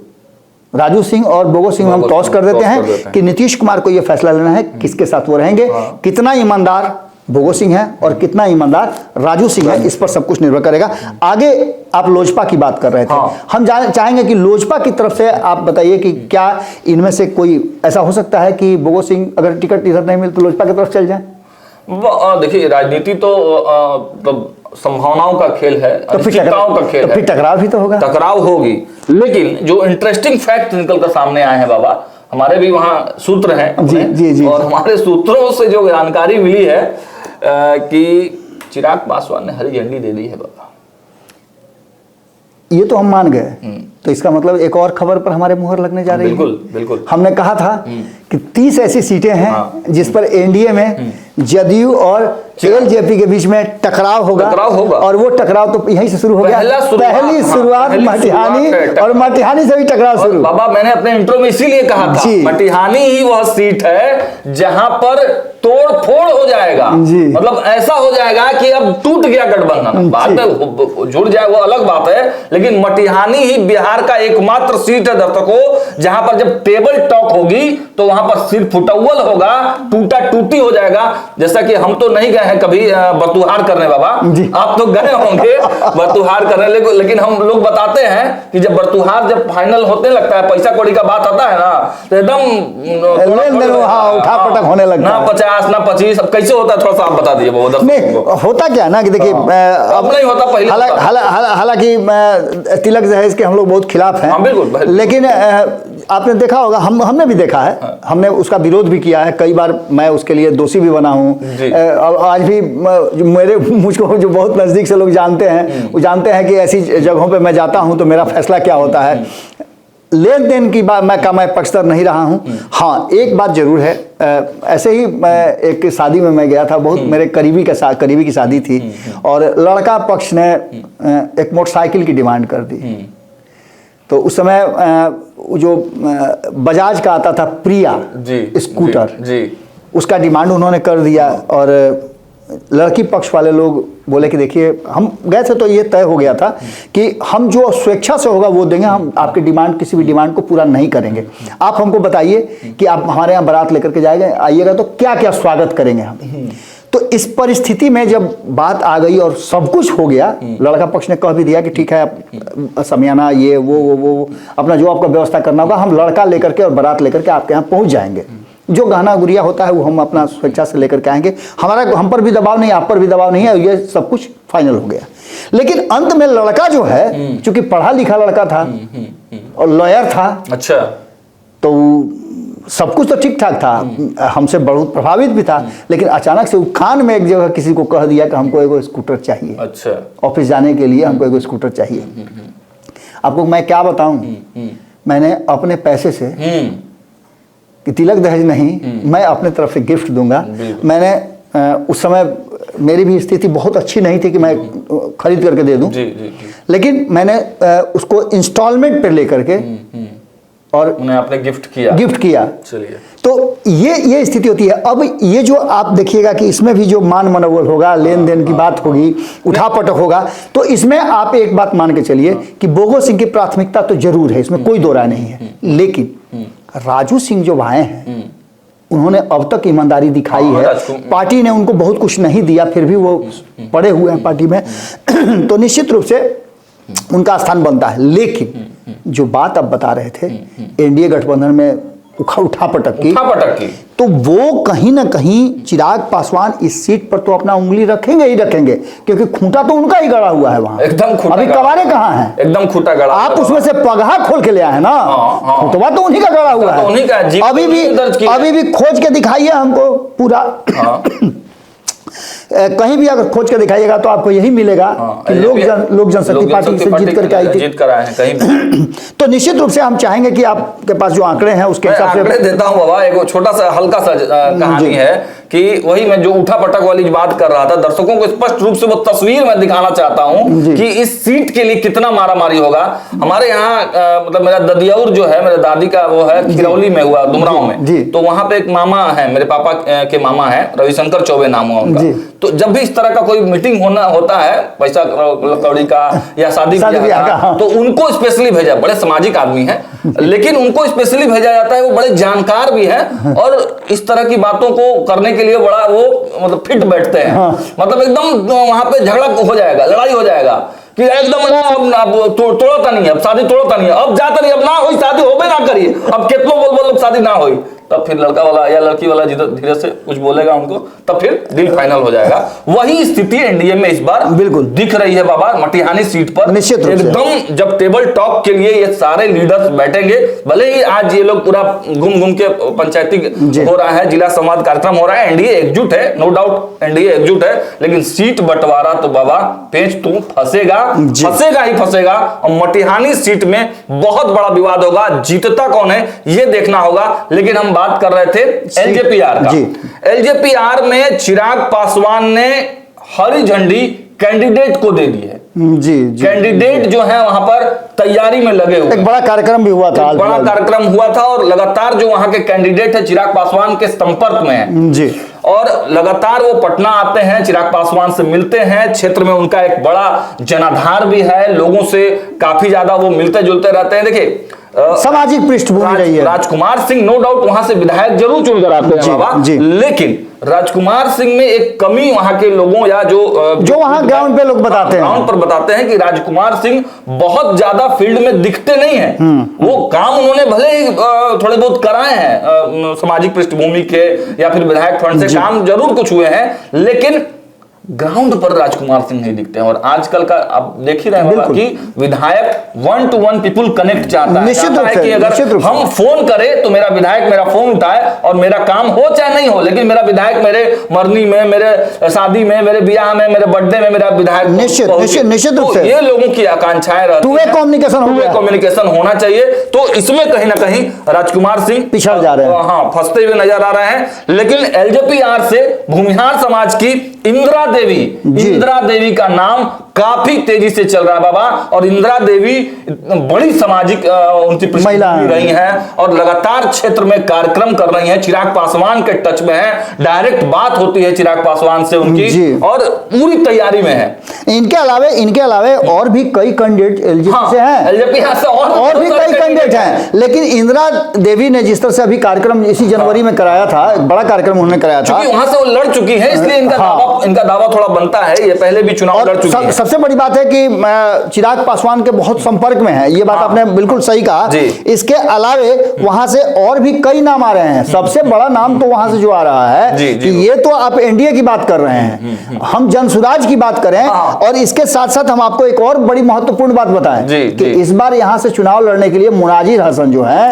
राजू सिंह और बोगो सिंह हम टॉस कर देते हैं कि नीतीश कुमार को यह फैसला लेना है किसके साथ वो रहेंगे। कितना ईमानदार बोगो सिंह है और कितना ईमानदार राजू सिंह है, इस पर सब कुछ निर्भर करेगा। आगे आप लोजपा की बात कर रहे थे, हम चाहेंगे कि लोजपा की तरफ से आप बताइए कि क्या इनमें से कोई ऐसा हो सकता है कि बोगो सिंह अगर टिकट इधर नहीं मिले तो लोजपा की तरफ चल जाए। देखिए, राजनीति तो संभावनाओं का खेल है, अनिश्चितताओं का खेल है। फिर टकराव भी तो होगा, टकराव होगी। लेकिन जो इंटरेस्टिंग फैक्ट निकल कर सामने आए हैं बाबा, हमारे भी वहां सूत्र हैं जी, और हमारे सूत्रों से जो जानकारी मिली है कि चिराग पासवान ने हरी झंडी दे दी है बाबा। ये तो हम मान गए, तो इसका मतलब एक और खबर पर हमारे मुहर लगने जा रही है। बिल्कुल। हमने कहा था कि 30 ऐसी सीटें हैं जिस पर एनडीए में जदयू और एलजेपी के बीच में टकराव होगा और वो टकराव तो यहीं से शुरू हो गया। पहली शुरुआत मटिहानी, और मटिहानी से भी टकराव शुरू। बाबा, मैंने अपने इंट्रो में इसीलिए कहा था मटिहानी ही वह सीट है जहां पर तोड़ फोड़ हो जाएगा। मतलब ऐसा हो जाएगा कि अब टूट गया गठबंधन, बाद में जुड़ जाए वो अलग बात है, लेकिन मटिहानी ही बिहार बिहार का एकमात्र सीट है दर्शकों जहां पर जब टेबल टॉक होगी तो वहां पर सिर फुटअव्वल होगा, टूटा टूटी हो जाएगा। जैसा कि हम तो नहीं गए हैं कभी बर्तुहार करने बाबा, आप तो गए होंगे बर्तुहार करने, लेकिन हम लोग बताते हैं कि जब बर्तुहार जब फाइनल होते लगता है, पैसा कौड़ी का बात आता है ना, तो एकदम उठा पटक होने लगता है। ना 50 ना 25, अब कैसे होता है थोड़ा सा आप बता दीजिए। होता क्या ना कि देखिए अब नहीं होता पहले। हालांकि तिलक दहेज के हम लोग बहुत खिलाफ हैं, बिल्कुल, लेकिन आपने देखा होगा, हमने भी देखा है, हमने उसका विरोध भी किया है कई बार, मैं उसके लिए दोषी भी बना हूँ। आज भी मुझको जो बहुत नजदीक से लोग जानते हैं, वो जानते हैं कि ऐसी जगहों पे मैं जाता हूँ तो मेरा फैसला क्या होता है। लेन देन की बात मैं पक्षधर नहीं रहा हूँ। हाँ, एक बात जरूर है, ऐसे ही एक शादी में मैं गया था, बहुत मेरे करीबी की शादी थी, और लड़का पक्ष ने एक मोटरसाइकिल की डिमांड कर दी। तो उस समय जो बजाज का आता था प्रिया स्कूटर, उसका डिमांड उन्होंने कर दिया, और लड़की पक्ष वाले लोग बोले कि देखिए, हम गए थे तो ये तय हो गया था कि हम जो स्वेच्छा से होगा वो देंगे, हम आपकी डिमांड, किसी भी डिमांड को पूरा नहीं करेंगे। आप हमको बताइए कि आप हमारे यहाँ बारात लेकर के आइएगा तो क्या क्या स्वागत करेंगे हम। तो इस परिस्थिति में जब बात आ गई और सब कुछ हो गया, लड़का पक्ष ने कह भी दिया कि ठीक है, आप समियाना ये वो अपना जो आपका व्यवस्था करना होगा, हम लड़का लेकर के और बारात लेकर के आपके यहाँ पहुँच जाएंगे, जो गहना गुड़िया होता है वो हम अपना स्वेच्छा से लेकर के आएंगे, हम पर भी दबाव नहीं, आप पर भी दबाव नहीं है, ये सब कुछ फाइनल हो गया। लेकिन अंत में लड़का जो है, चूंकि पढ़ा लिखा लड़का था और लॉयर था, अच्छा, तो सब कुछ तो ठीक ठाक था, हमसे बहुत प्रभावित भी था, लेकिन अचानक से कान में एक जगह किसी को कह दिया कि हमको एगो स्कूटर चाहिए, अच्छा, ऑफिस जाने के लिए हमको एगो स्कूटर चाहिए। आपको मैं क्या बताऊं, मैंने अपने पैसे से, कि तिलक दहेज नहीं, मैं अपने तरफ से गिफ्ट दूंगा। मैंने उस समय मेरी भी स्थिति बहुत अच्छी नहीं थी कि मैं खरीद करके दे दूं, लेकिन मैंने उसको इंस्टॉलमेंट पे लेकर के और आपने गिफ्ट किया। चलिए, तो ये स्थिति होती है। अब ये जो आप देखिएगा कि इसमें भी जो मान मनोबल होगा, लेन देन की बात होगी, उठापटक होगा, तो इसमें आप एक बात मान के चलिए कि बोगो सिंह की प्राथमिकता तो जरूर है, इसमें कोई दो राय नहीं है। लेकिन राजू सिंह जो आए हैं, उन्होंने अब तक ईमानदारी दिखाई है, पार्टी ने उनको बहुत कुछ नहीं दिया, फिर भी वो पड़े हुए हैं पार्टी में तो निश्चित रूप से उनका स्थान बनता है। लेकिन जो बात आप बता रहे थे एनडीए गठबंधन में उठापटक की, तो वो कहीं ना कहीं चिराग पासवान इस सीट पर तो अपना उंगली रखेंगे ही रखेंगे, क्योंकि खूंटा तो उनका ही गड़ा हुआ है वहां, एकदम खूंटा। अभी कवारे कहाँ हैं, एकदम खूंटा गड़ा, आप उसमें से पगहा खोल के ले आए ना, खूंटवा तो उन्हीं का गड़ा हुआ है। अभी भी खोज के दिखाइए हमको पूरा कहीं भी अगर खोज कर दिखाइएगा तो आपको यही मिलेगा कि लोक जनशक्ति पार्टी से जीत करके आई थी, कहीं तो निश्चित रूप से हम चाहेंगे कि आपके पास जो आंकड़े हैं उसके हिसाब से आंकड़े देता हूं बाबा। एक छोटा सा हल्का सा कहानी है कि वही मैं जो उठा पटक वाली बात कर रहा था, दर्शकों को स्पष्ट रूप से वो तस्वीर मैं दिखाना चाहता हूं कि इस सीट के लिए कितना मारामारी होगा। हमारे यहाँ मतलब मेरा ददियाउर जो है, मेरे दादी का वो है खिरौली में हुआ, दुमराव में, तो वहां पे एक मामा है, मेरे पापा के मामा है, रविशंकर चौबे नाम हुआ उनका। तो जब भी इस तरह का कोई मीटिंग होता है, पैसा कौड़ी का या शादी ब्याह का, तो उनको स्पेशली भेजा, बड़े सामाजिक आदमी है, लेकिन उनको स्पेशली भेजा जाता है, वो बड़े जानकार भी है और इस तरह की बातों को करने के लिए बड़ा वो मतलब फिट बैठते हैं। मतलब एकदम वहां पे झगड़ा हो जाएगा, लड़ाई हो जाएगा कि एकदम अब तोड़ता नहीं है, अब शादी तोड़ता नहीं है, अब जाता नहीं, अब ना हो शादी हो भी ना करिए, अब कितनों बोल शादी ना हो, तब फिर लड़का वाला या लड़की वाला धीरे से कुछ बोलेगा उनको, तब फिर डील फाइनल हो जाएगा। वही स्थिति एनडीए में इस बार बिल्कुल दिख रही है बाबा, मटिहानी सीट पर निश्चित एकदम जब टेबल टॉक के लिए ये सारे लीडर्स बैठेंगे, भले ही आज ये लोग पूरा घूम के पंचायती हो रहा है, जिला संवाद कार्यक्रम हो रहा है, एनडीए एकजुट है, नो डाउट एनडीए एकजुट है, लेकिन सीट बंटवारा तो बाबा पेच तू फंसेगा ही फंसेगा। और मटिहानी सीट में बहुत बड़ा विवाद होगा, जीतता कौन है ये देखना होगा। लेकिन हम बात कर रहे थे एलजेपीआर का। एलजेपीआर में चिराग पासवान ने हरी झंडी कैंडिडेट को दे दी है, जी जी। कैंडिडेट जो है वहां पर तैयारी में लगे हुए एक बड़ा कार्यक्रम भी हुआ था, एक बड़ा कार्यक्रम हुआ था और लगातार जो वहां के कैंडिडेट है चिराग पासवान के संपर्क में है जी। और लगातार वो पटना आते हैं, चिराग पासवान से मिलते हैं। क्षेत्र में उनका एक बड़ा जनाधार भी है, लोगों से काफी ज्यादा वो मिलते जुलते रहते हैं। देखिए सामाजिक पृष्ठभूमि रही है। राजकुमार सिंह नो डाउट वहां से विधायक जरूर चुनकर आते हैं बाबा, लेकिन राजकुमार सिंह में एक कमी वहां के लोगों या जो वहां ग्राउंड पे लोग बताते हैं, ग्राउंड पर बताते हैं कि राजकुमार सिंह बहुत ज्यादा फील्ड में दिखते नहीं हैं। वो काम उन्होंने भले ही थोड़े बहुत कराए हैं, सामाजिक पृष्ठभूमि के या फिर विधायक फंड से काम जरूर कुछ हुए हैं, लेकिन ग्राउंड पर राजकुमार सिंह नहीं दिखते हैं। और आजकल का आप देख ही रहे होगा कि विधायक 1 to 1 पीपुल कनेक्ट चाहता है, निश्चित रूप से कि अगर हम फोन करें तो मेरा विधायक मेरा फोन उठाए और मेरा काम हो चाहे नहीं हो, लेकिन मेरा विधायक मेरे मरनी में, मेरे शादी में, मेरे ब्याह में, मेरे बर्थडे में मेरा विधायक निश्चित रूप से ये लोगों की आकांक्षाएं रहती हैं। कम्युनिकेशन होना चाहिए। तो इसमें कहीं ना कहीं राजकुमार सिंह पिछड़ जा रहे हैं, हाँ फंसते हुए नजर आ रहे हैं। लेकिन एलजेपी-आर से भूमिहार समाज की इंदिरा देवी का नाम काफी तेजी से चल रहा है बाबा। और इंदिरा देवी बड़ी सामाजिक उनकी महिला रही हैं और लगातार क्षेत्र में कार्यक्रम कर रही हैं, चिराग पासवान के टच में है, डायरेक्ट बात होती है चिराग पासवान से उनकी और पूरी तैयारी में है। इनके अलावे और भी कई कैंडिडेट एलजेपी से हैं, एलजेपी से और भी कई कैंडिडेट हैं। लेकिन इंदिरा देवी ने जिस तरह से अभी कार्यक्रम इसी जनवरी में कराया था, एक बड़ा कार्यक्रम उन्होंने कराया था, वहां से वो लड़ चुकी है, इसलिए इनका दावा थोड़ा बनता है। ये पहले भी चुनाव लड़ चुकी है। सबसे बड़ी बात है कि चिराग पासवान के बहुत संपर्क में है, ये बात आपने बिल्कुल सही कहा। इसके अलावे वहां से और भी कई नाम आ रहे हैं। सबसे बड़ा नाम तो वहां से जो आ रहा है कि ये तो आप एनडीए की बात कर रहे हैं, हम जनसुराज की बात करें। और इसके साथ साथ हम आपको एक और बड़ी महत्वपूर्ण बात बताएं कि इस बार यहां से चुनाव लड़ने के लिए मुनाजिर हसन जो है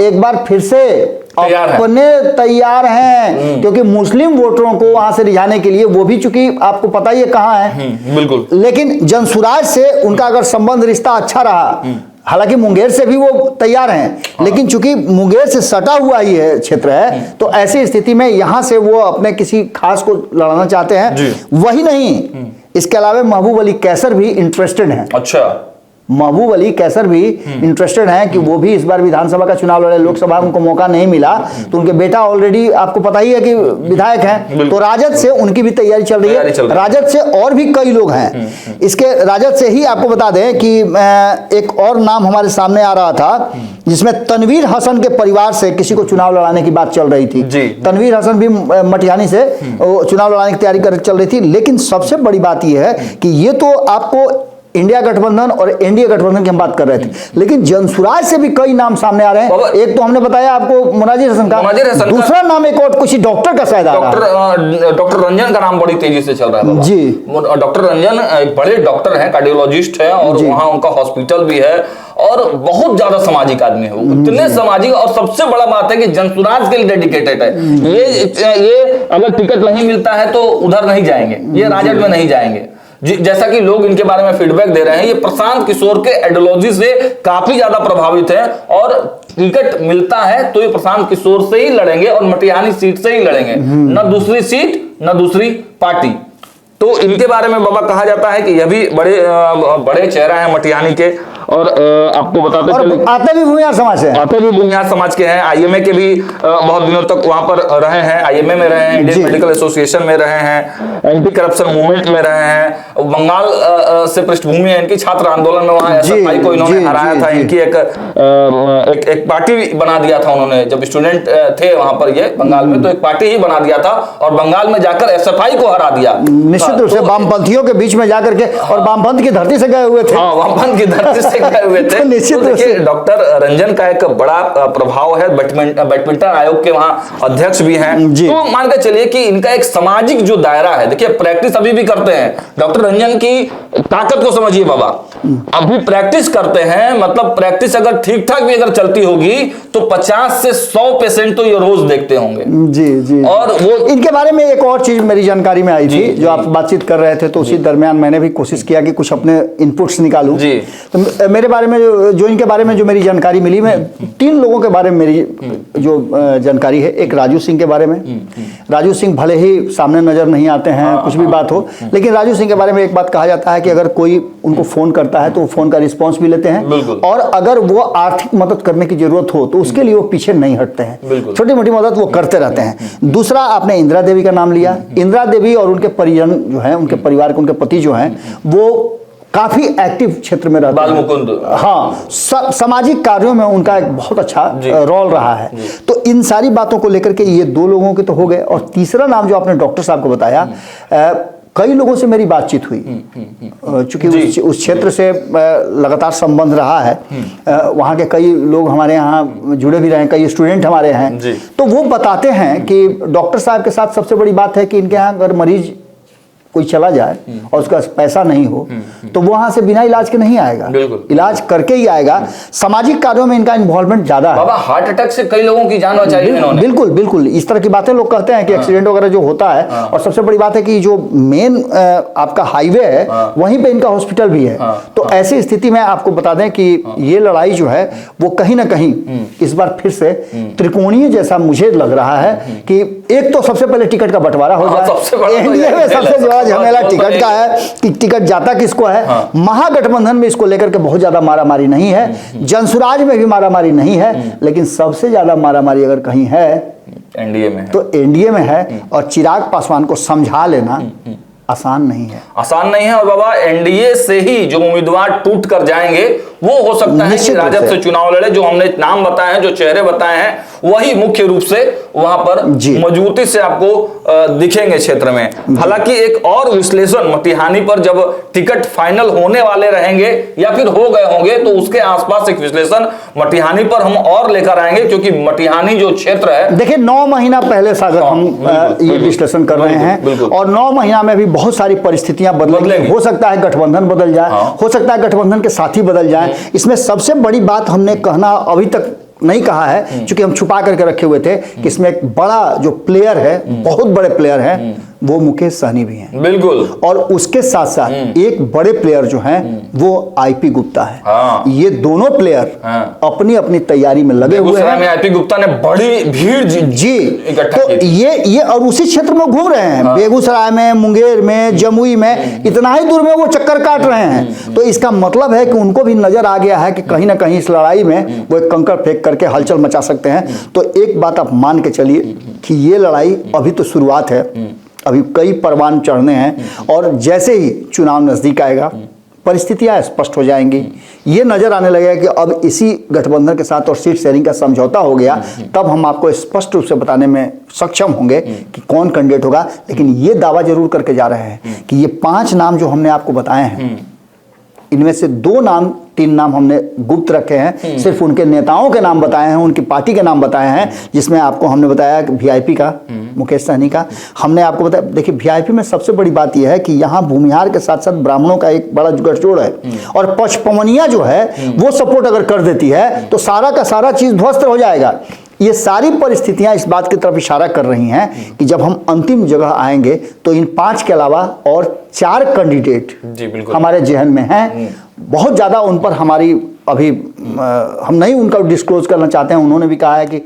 एक बार फिर से अपने तैयार हैं, क्योंकि मुस्लिम वोटरों को वहां से रिझाने के लिए, वो भी चूंकि आपको पता ही है कहां है, बिल्कुल, लेकिन जनसुराज से उनका अगर संबंध रिश्ता अच्छा रहा, हालांकि मुंगेर से भी वो तैयार हैं, लेकिन चूंकि मुंगेर से सटा हुआ ही है क्षेत्र है, तो ऐसी स्थिति में यहां से वो अपने किसी खास को लड़ना चाहते हैं। वही नहीं, इसके अलावा महबूब अली कैसर भी इंटरेस्टेड हैं। अच्छा, महबूब अली कैसर भी इंटरेस्टेड हैं कि वो भी इस बार विधानसभा का चुनाव लड़े। लोकसभा उनको मौका नहीं मिला, तो उनके बेटा ऑलरेडी आपको पता ही है कि विधायक हैं, तो राजद से उनकी भी तैयारी चल रही है। राजद से और भी कई लोग हैं। इसके राजद से ही आपको बता दें कि एक और नाम हमारे सामने आ रहा था, जिसमें तनवीर हसन के परिवार से किसी को चुनाव लड़ाने की बात चल रही थी। तनवीर हसन भी मटिहानी से चुनाव लड़ाने की तैयारी चल रही थी। लेकिन सबसे बड़ी बात यह है कि ये तो आपको इंडिया गठबंधन और एनडीए गठबंधन की हम बात कर रहे थे, लेकिन जनसुराज से भी कई नाम सामने आ रहे हैं। एक तो हमने बताया आपको मुनाजिर हसन का, दूसरा नाम एक और कुछ डॉक्टर का शायद डॉक्टर रंजन का नाम बड़ी तेजी से चल रहा है जी। डॉक्टर रंजन एक बड़े डॉक्टर हैं, कार्डियोलॉजिस्ट हैं, और वहाँ उनका हॉस्पिटल भी है और बहुत ज्यादा सामाजिक आदमी है, इतने सामाजिक। और सबसे बड़ा बात है कि जनसुराज के लिए डेडिकेटेड है। ये अगर टिकट नहीं मिलता है तो उधर नहीं जाएंगे, ये राजद में नहीं जाएंगे। जैसा कि लोग इनके बारे में फीडबैक दे रहे हैं, ये प्रशांत किशोर के आइडियोलॉजी से काफी ज्यादा प्रभावित है और टिकट मिलता है तो ये प्रशांत किशोर से ही लड़ेंगे और मटिहानी सीट से ही लड़ेंगे, न दूसरी सीट न दूसरी पार्टी। तो इनके बारे में बाबा कहा जाता है कि यह भी बड़े चेहरा है मटिहानी के। और आपको बताते चले, आते भी भूमिहार समाज से, आते भी भूमिहार समाज के हैं। आईएमए के भी बहुत दिनों तक वहां पर रहे हैं, आईएमए में रहे हैं, इंडियन मेडिकल एसोसिएशन में रहे हैं, एंटी करप्शन मूवमेंट में रहे हैं। बंगाल से पृष्ठभूमि है इनकी, छात्र आंदोलन में वहां एसएफआई को इन्होंने हराया था। इनकी एक पार्टी बना दिया था उन्होंने, जब स्टूडेंट थे वहां पर ये बंगाल में, तो एक पार्टी ही बना दिया था और बंगाल में जाकर एसएफआई को हरा दिया। निश्चित रूप से वामपंथियों के बीच में जाकर के, और वामपंथ की धरती से गए हुए थे। हाँ, वामपंथ की धरती से गए हुए थे। देखिए, डॉक्टर रंजन का एक बड़ा प्रभाव है, बैडमिंटन आयोग के वहां अध्यक्ष भी हैं। तो मान के चलिए कि इनका एक सामाजिक जो दायरा है, देखिए प्रैक्टिस अभी भी करते हैं। डॉक्टर रंजन की ताकत को समझिए बाबा, अभी प्रैक्टिस करते हैं, मतलब प्रैक्टिस अगर ठीक ठाक भी अगर चलती होगी तो 50 से 100% तो ये रोज देखते होंगे। जी। और वो इनके बारे में एक और चीज मेरी जानकारी में आई थी, जो आप बातचीत कर रहे थे, तो उसी दरमियान मैंने भी कोशिश किया कि कुछ अपने इनपुट्स निकालूं। तो मेरे बारे में जो इनके बारे में जो मेरी जानकारी मिली, मैं 3 लोगों के बारे में मेरी जो जानकारी है। एक राजू सिंह के बारे में। राजू सिंह भले ही सामने नजर नहीं आते हैं, कुछ भी बात हो, लेकिन राजू सिंह के बारे में एक बात कहा जाता है कि अगर कोई उनको फोन करता है तो वो फोन का रिस्पॉन्स भी लेते हैं, और अगर वो आर्थिक मदद करने की जरूरत हो तो उसके लिए वो पीछे नहीं हटते हैं, छोटी मोटी मदद वो करते रहते हैं। दूसरा, आपने इंदिरा देवी का नाम लिया। इंदिरा देवी और उनके परिजन जो है, उनके परिवार के, उनके पति जो हैं, वो काफी एक्टिव क्षेत्र में रहते हैं। हाँ, सामाजिक कार्यों में उनका एक बहुत अच्छा रोल रहा है। तो इन सारी बातों को लेकर के ये 2 लोगों के तो हो गए। और तीसरा नाम जो आपने डॉक्टर साहब को बताया, कई लोगों से मेरी बातचीत हुई, चूंकि उस क्षेत्र से लगातार संबंध रहा है, वहाँ के कई लोग हमारे यहाँ जुड़े भी रहे, कई स्टूडेंट हमारे हैं, तो वो बताते हैं कि डॉक्टर साहब के साथ सबसे बड़ी बात है कि इनके यहाँ अगर मरीज कोई चला जाए और उसका पैसा नहीं हो तो वो वहां से बिना इलाज के नहीं आएगा, इलाज करके ही आएगा। सामाजिक कार्यों में इनका इन्वॉल्वमेंट ज्यादा है। बाबा, हार्ट अटैक से कई लोगों की जान बचाई है इन्होंने। बिल्कुल बिल्कुल, इस तरह की बातें लोग कहते हैं कि एक्सीडेंट वगैरह जो होता है, और सबसे बड़ी बात है कि जो मेन आपका हाईवे है वहीं पे इनका हॉस्पिटल भी है। तो ऐसी स्थिति में आपको बता दें कि ये लड़ाई जो है वो कहीं ना कहीं इस बार फिर से त्रिकोणीय जैसा मुझे लग रहा है कि एक तो सबसे पहले टिकट का बंटवारा हो जाए। एनडीए में सबसे झमेला टिकट का है कि टिकट जाता किसको है। महागठबंधन में इसको लेकर के बहुत ज्यादा मारामारी नहीं है, जनसुराज में भी मारामारी नहीं है, लेकिन सबसे ज्यादा मारामारी अगर कहीं है एनडीए में तो एनडीए में है। और चिराग पासवान को समझा लेना आसान नहीं है, आसान नहीं है। और बाबा, एनडीए से ही जो उम्मीदवार टूट कर जाएंगे वो हो सकता है कि राजद से चुनाव लड़े। जो हमने नाम बताए हैं, जो चेहरे बताए हैं, वही मुख्य रूप से वहां पर मजबूती से आपको दिखेंगे क्षेत्र में। हालांकि एक और विश्लेषण मटिहानी पर जब टिकट फाइनल होने वाले रहेंगे या फिर हो गए होंगे तो उसके आसपास एक विश्लेषण मटिहानी पर हम और लेकर आएंगे, क्योंकि मटिहानी जो क्षेत्र है, देखिए 9 महीना पहले सागर हम ये विश्लेषण कर रहे हैं, और 9 महीना में भी बहुत सारी परिस्थितियां बदलेंगी। हो सकता है गठबंधन बदल जाए, हो सकता है गठबंधन के साथी बदल जाए। इसमें सबसे बड़ी बात हमने कहना अभी तक नहीं कहा है, क्योंकि हम छुपा करके रखे हुए थे कि इसमें एक बड़ा जो प्लेयर है, बहुत बड़े प्लेयर है, वो मुकेश सहनी भी हैं। बिल्कुल। और उसके साथ साथ एक बड़े प्लेयर जो हैं वो आईपी गुप्ता है। ये दोनों प्लेयर अपनी अपनी तैयारी में लगे हुए हैं। आईपी गुप्ता ने बड़ी भीड़ जी तो ये और उसी क्षेत्र में घूम रहे हैं, बेगूसराय में, मुंगेर में, जमुई में, इतना ही दूर में वो चक्कर काट रहे हैं। तो इसका मतलब है कि उनको भी नजर आ गया है कि कहीं ना कहीं इस लड़ाई में वो एक कंकड़ फेंक करके हलचल मचा सकते हैं। तो एक बात आप मान के चलिए कि ये लड़ाई अभी तो शुरुआत है, अभी कई परवान चढ़ने हैं, और जैसे ही चुनाव नजदीक आएगा परिस्थितियां स्पष्ट हो जाएंगी। ये नजर आने लगेगा कि अब इसी गठबंधन के साथ और सीट शेयरिंग का समझौता हो गया, तब हम आपको स्पष्ट रूप से बताने में सक्षम होंगे कि कौन कैंडिडेट होगा। लेकिन ये दावा जरूर करके जा रहे हैं कि ये 5 नाम जो हमने आपको बताए हैं, इनमें से 3 नाम हमने गुप्त रखे हैं, सिर्फ उनके नेताओं के नाम बताए हैं, उनकी पार्टी के नाम बताए हैं, जिसमें आपको हमने बताया वीआईपी का, मुकेश सहनी का हमने आपको बताया। देखिए वीआईपी में सबसे बड़ी बात यह है कि यहाँ भूमिहार के साथ साथ ब्राह्मणों का एक बड़ा गठजोड़ है, और पचपवनिया जो है वो सपोर्ट अगर कर देती है तो सारा का सारा चीज ध्वस्त हो जाएगा। ये सारी परिस्थितियां इस बात की तरफ इशारा कर रही हैं कि जब हम अंतिम जगह आएंगे तो इन 5 के अलावा और 4 कैंडिडेट हमारे जहन में हैं। बहुत ज़्यादा उन पर हमारी अभी हम नहीं उनका डिस्क्लोज करना चाहते हैं। उन्होंने भी कहा है कि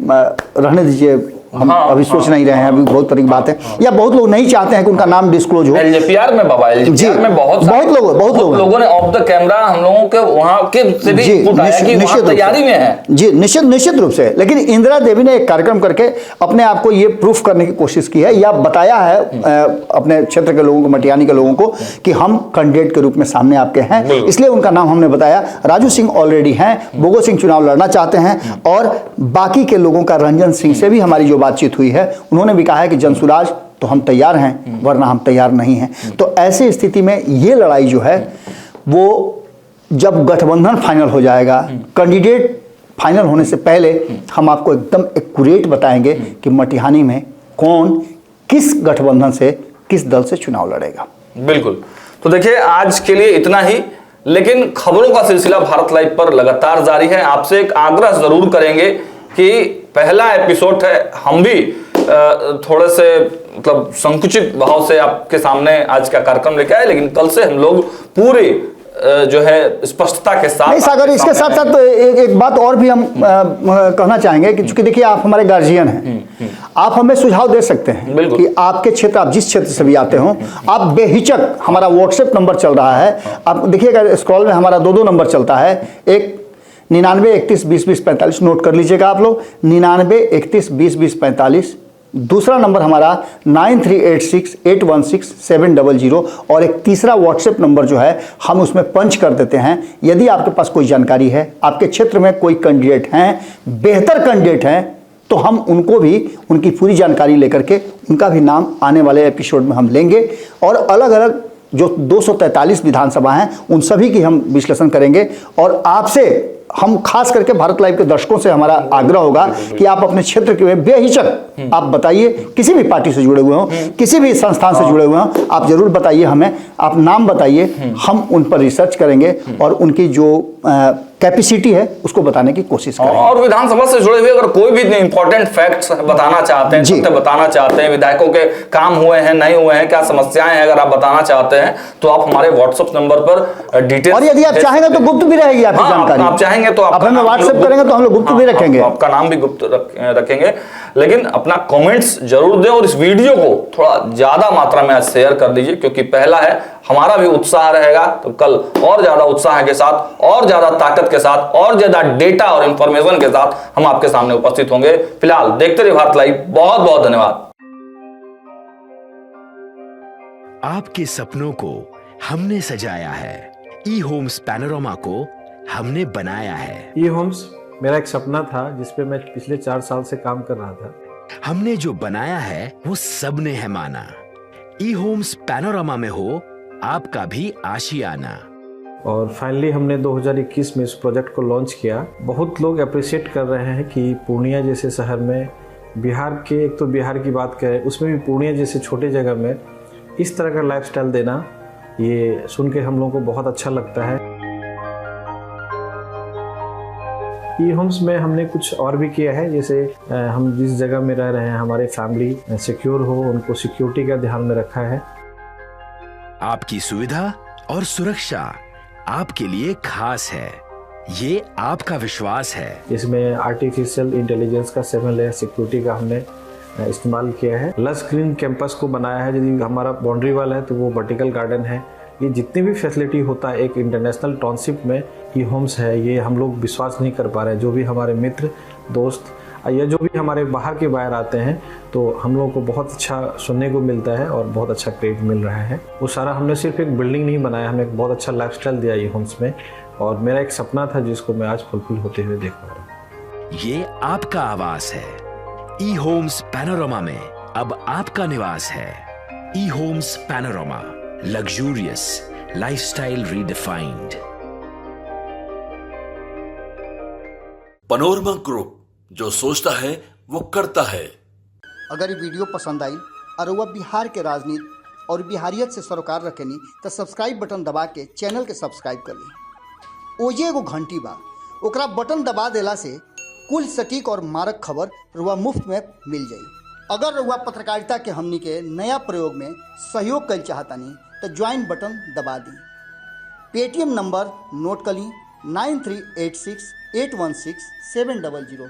रहने दीजिए, हम अभी सोच नहीं रहे हैं, अभी बहुत तरह की बात है, या बहुत लोग नहीं चाहते हैं कि उनका नाम डिस्क्लोज हो। एलजेपीआर में बाबा, एलजेपीआर में बहुत लोगों ने ऑफ द कैमरा हम लोगों के वहां के से भी इनपुट आया कि वहां तैयारी में है। जी निश्चित रूप से। लेकिन इंदिरा देवी ने एक कार्यक्रम करके अपने आप को ये प्रूफ करने की कोशिश की है, या बताया है अपने क्षेत्र के लोगों को, मटिहानी के लोगों को, कि हम कैंडिडेट के रूप में सामने आपके हैं, इसलिए उनका नाम हमने बताया। राजू सिंह ऑलरेडी हैं, बोगो सिंह चुनाव लड़ना चाहते हैं, और बाकी के लोगों का रंजन सिंह से भी हमारी जो बातचीत हुई है, उन्होंने भी कहा है कि जनसुराज तो हम तैयार हैं, वरना हम तैयार नहीं हैं। तो ऐसी स्थिति में ये लड़ाई जो है वो जब गठबंधन फाइनल हो जाएगा, कैंडिडेट फाइनल होने से पहले हम आपको एकदम एक्यूरेट बताएंगे कि मटिहानी में कौन किस गठबंधन से, किस दल से चुनाव लड़ेगा। बिल्कुल। तो देखिए आज के लिए इतना ही, लेकिन खबरों का सिलसिला भारत लाइव पर लगातार जारी है। आपसे एक आग्रह जरूर करेंगे कि पहला एपिसोड है, हम भी थोड़े से मतलब संकुचित भाव से आपके सामने आज का कार्यक्रम लेके आए, लेकिन कल से हम लोग पूरे जो है स्पष्टता के साथ। नहीं सागर, इसके साथ साथ तो एक बात और भी हम कहना चाहेंगे कि चूंकि देखिए आप हमारे गार्जियन हैं, आप हमें सुझाव दे सकते हैं कि आपके क्षेत्र, आप जिस क्षेत्र से भी आते हो, आप बेहिचक, हमारा व्हाट्सएप नंबर चल रहा है, आप देखिएगा स्क्रॉल में हमारा 2 नंबर चलता है, एक 9931202045, नोट कर लीजिएगा आप लोग, 9931202045, दूसरा नंबर हमारा 9386816700, और एक तीसरा व्हाट्सएप नंबर जो है हम उसमें पंच कर देते हैं। यदि आपके पास कोई जानकारी है, आपके क्षेत्र में कोई कैंडिडेट हैं, बेहतर कैंडिडेट हैं, तो हम उनको भी, उनकी पूरी जानकारी लेकर के उनका भी नाम आने वाले एपिसोड में हम लेंगे, और अलग अलग जो 243 विधानसभा हैं उन सभी की हम विश्लेषण करेंगे। और आपसे, हम खास करके भारत लाइव के दर्शकों से हमारा आग्रह होगा कि आप अपने क्षेत्र के बेहिचक आप बताइए, किसी भी पार्टी से जुड़े हुए हों, किसी भी संस्थान से जुड़े हुए हों, आप जरूर बताइए हमें, आप नाम बताइए, हम उन पर रिसर्च करेंगे और उनकी जो कैपेसिटी है उसको बताने की कोशिश करेंगे। और विधानसभा से जुड़े हुए अगर कोई भी इंपॉर्टेंट फैक्ट्स बताना चाहते हैं, तथ्य बताना चाहते हैं, विधायकों के काम हुए हैं नहीं हुए हैं, क्या समस्याएं हैं, अगर आप बताना चाहते हैं तो आप हमारे व्हाट्सएप नंबर पर डिटेल, और यदि आप चाहेंगे तो गुप्त भी रहेगी आपकी जानकारी। आप चाहेंगे तो आप हमें व्हाट्सएप करेंगे तो हम लोग गुप्त भी रखेंगे, आपका नाम भी गुप्त रखेंगे, लेकिन अपना कमेंट्स जरूर दें और इस वीडियो को थोड़ा ज्यादा मात्रा में शेयर कर दीजिए, क्योंकि पहला है, हमारा भी उत्साह रहेगा तो कल और ज्यादा उत्साह के साथ, और ज्यादा ताकत के साथ, और ज्यादा डेटा और इंफॉर्मेशन के साथ हम आपके सामने उपस्थित होंगे। फिलहाल देखते रहिए भारत लाइव। बहुत बहुत धन्यवाद। आपके सपनों को हमने सजाया है, ई होम्स पैनोरमा को हमने बनाया है। ई होम्स मेरा एक सपना था जिसपे मैं पिछले 4 साल से काम कर रहा था। हमने जो बनाया है वो सबने है माना। ई होम्स पैनोरमा में हो आपका भी आशियाना। और फाइनली हमने 2021 में इस प्रोजेक्ट को लॉन्च किया। बहुत लोग अप्रिशिएट कर रहे हैं कि पूर्णिया जैसे शहर में, बिहार के, एक तो बिहार की बात करें उसमें भी पूर्णिया जैसे छोटे जगह में इस तरह का लाइफस्टाइल देना, ये सुन के हम लोगों को बहुत अच्छा लगता है। ई होम्स में हमने कुछ और भी किया है, जैसे हम जिस जगह में रह रहे हैं हमारे फैमिली सिक्योर हो, उनको सिक्योरिटी का ध्यान में रखा है। आपकी सुविधा और सुरक्षा आपके लिए खास है, ये आपका विश्वास है। इसमें आर्टिफिशियल इंटेलिजेंस का 7 लेयर सिक्योरिटी का हमने इस्तेमाल किया है। लस ग्रीन कैंपस को बनाया है। यदि हमारा बाउंड्री वाल है तो वो वर्टिकल गार्डन है। ये जितनी भी फैसिलिटी होता है एक इंटरनेशनल टाउनशिप में ई होम्स है, ये हम लोग विश्वास नहीं कर पा रहे हैं। जो भी हमारे मित्र दोस्त या जो भी हमारे बाहर के बाहर आते हैं तो हम लोगों को बहुत अच्छा सुनने को मिलता है और बहुत अच्छा क्रेडिट मिल रहा है। वो सारा हमने सिर्फ एक बिल्डिंग नहीं बनाया, हमें एक बहुत अच्छा लाइफस्टाइल दिया ई होम्स में, और मेरा एक सपना था जिसको मैं आज फुलफिल होते हुए देख पा रहा हूँ। ये आपका आवास है। ई होम्स पैनोरमा में अब आपका निवास है। E Homes Panorama, luxurious lifestyle redefined. Panorama group, जो सोचता है वो करता है। अगर ये वीडियो पसंद आई और वह बिहार के राजनीति और बिहारियत से सरोकार रखेनी तो सब्सक्राइब बटन दबा के चैनल के सब्सक्राइब कर ली। ओजे एगो घंटी बा, ओकरा बटन दबा देला से कुल सटीक और मारक खबर रुआ मुफ्त में मिल जाई। अगर रुआ पत्रकारिता के हमनी के नया प्रयोग में सहयोग कर चाहतानी तो ज्वाइन बटन दबा दी। पेटीएम नंबर नोट कर ली 9386816700।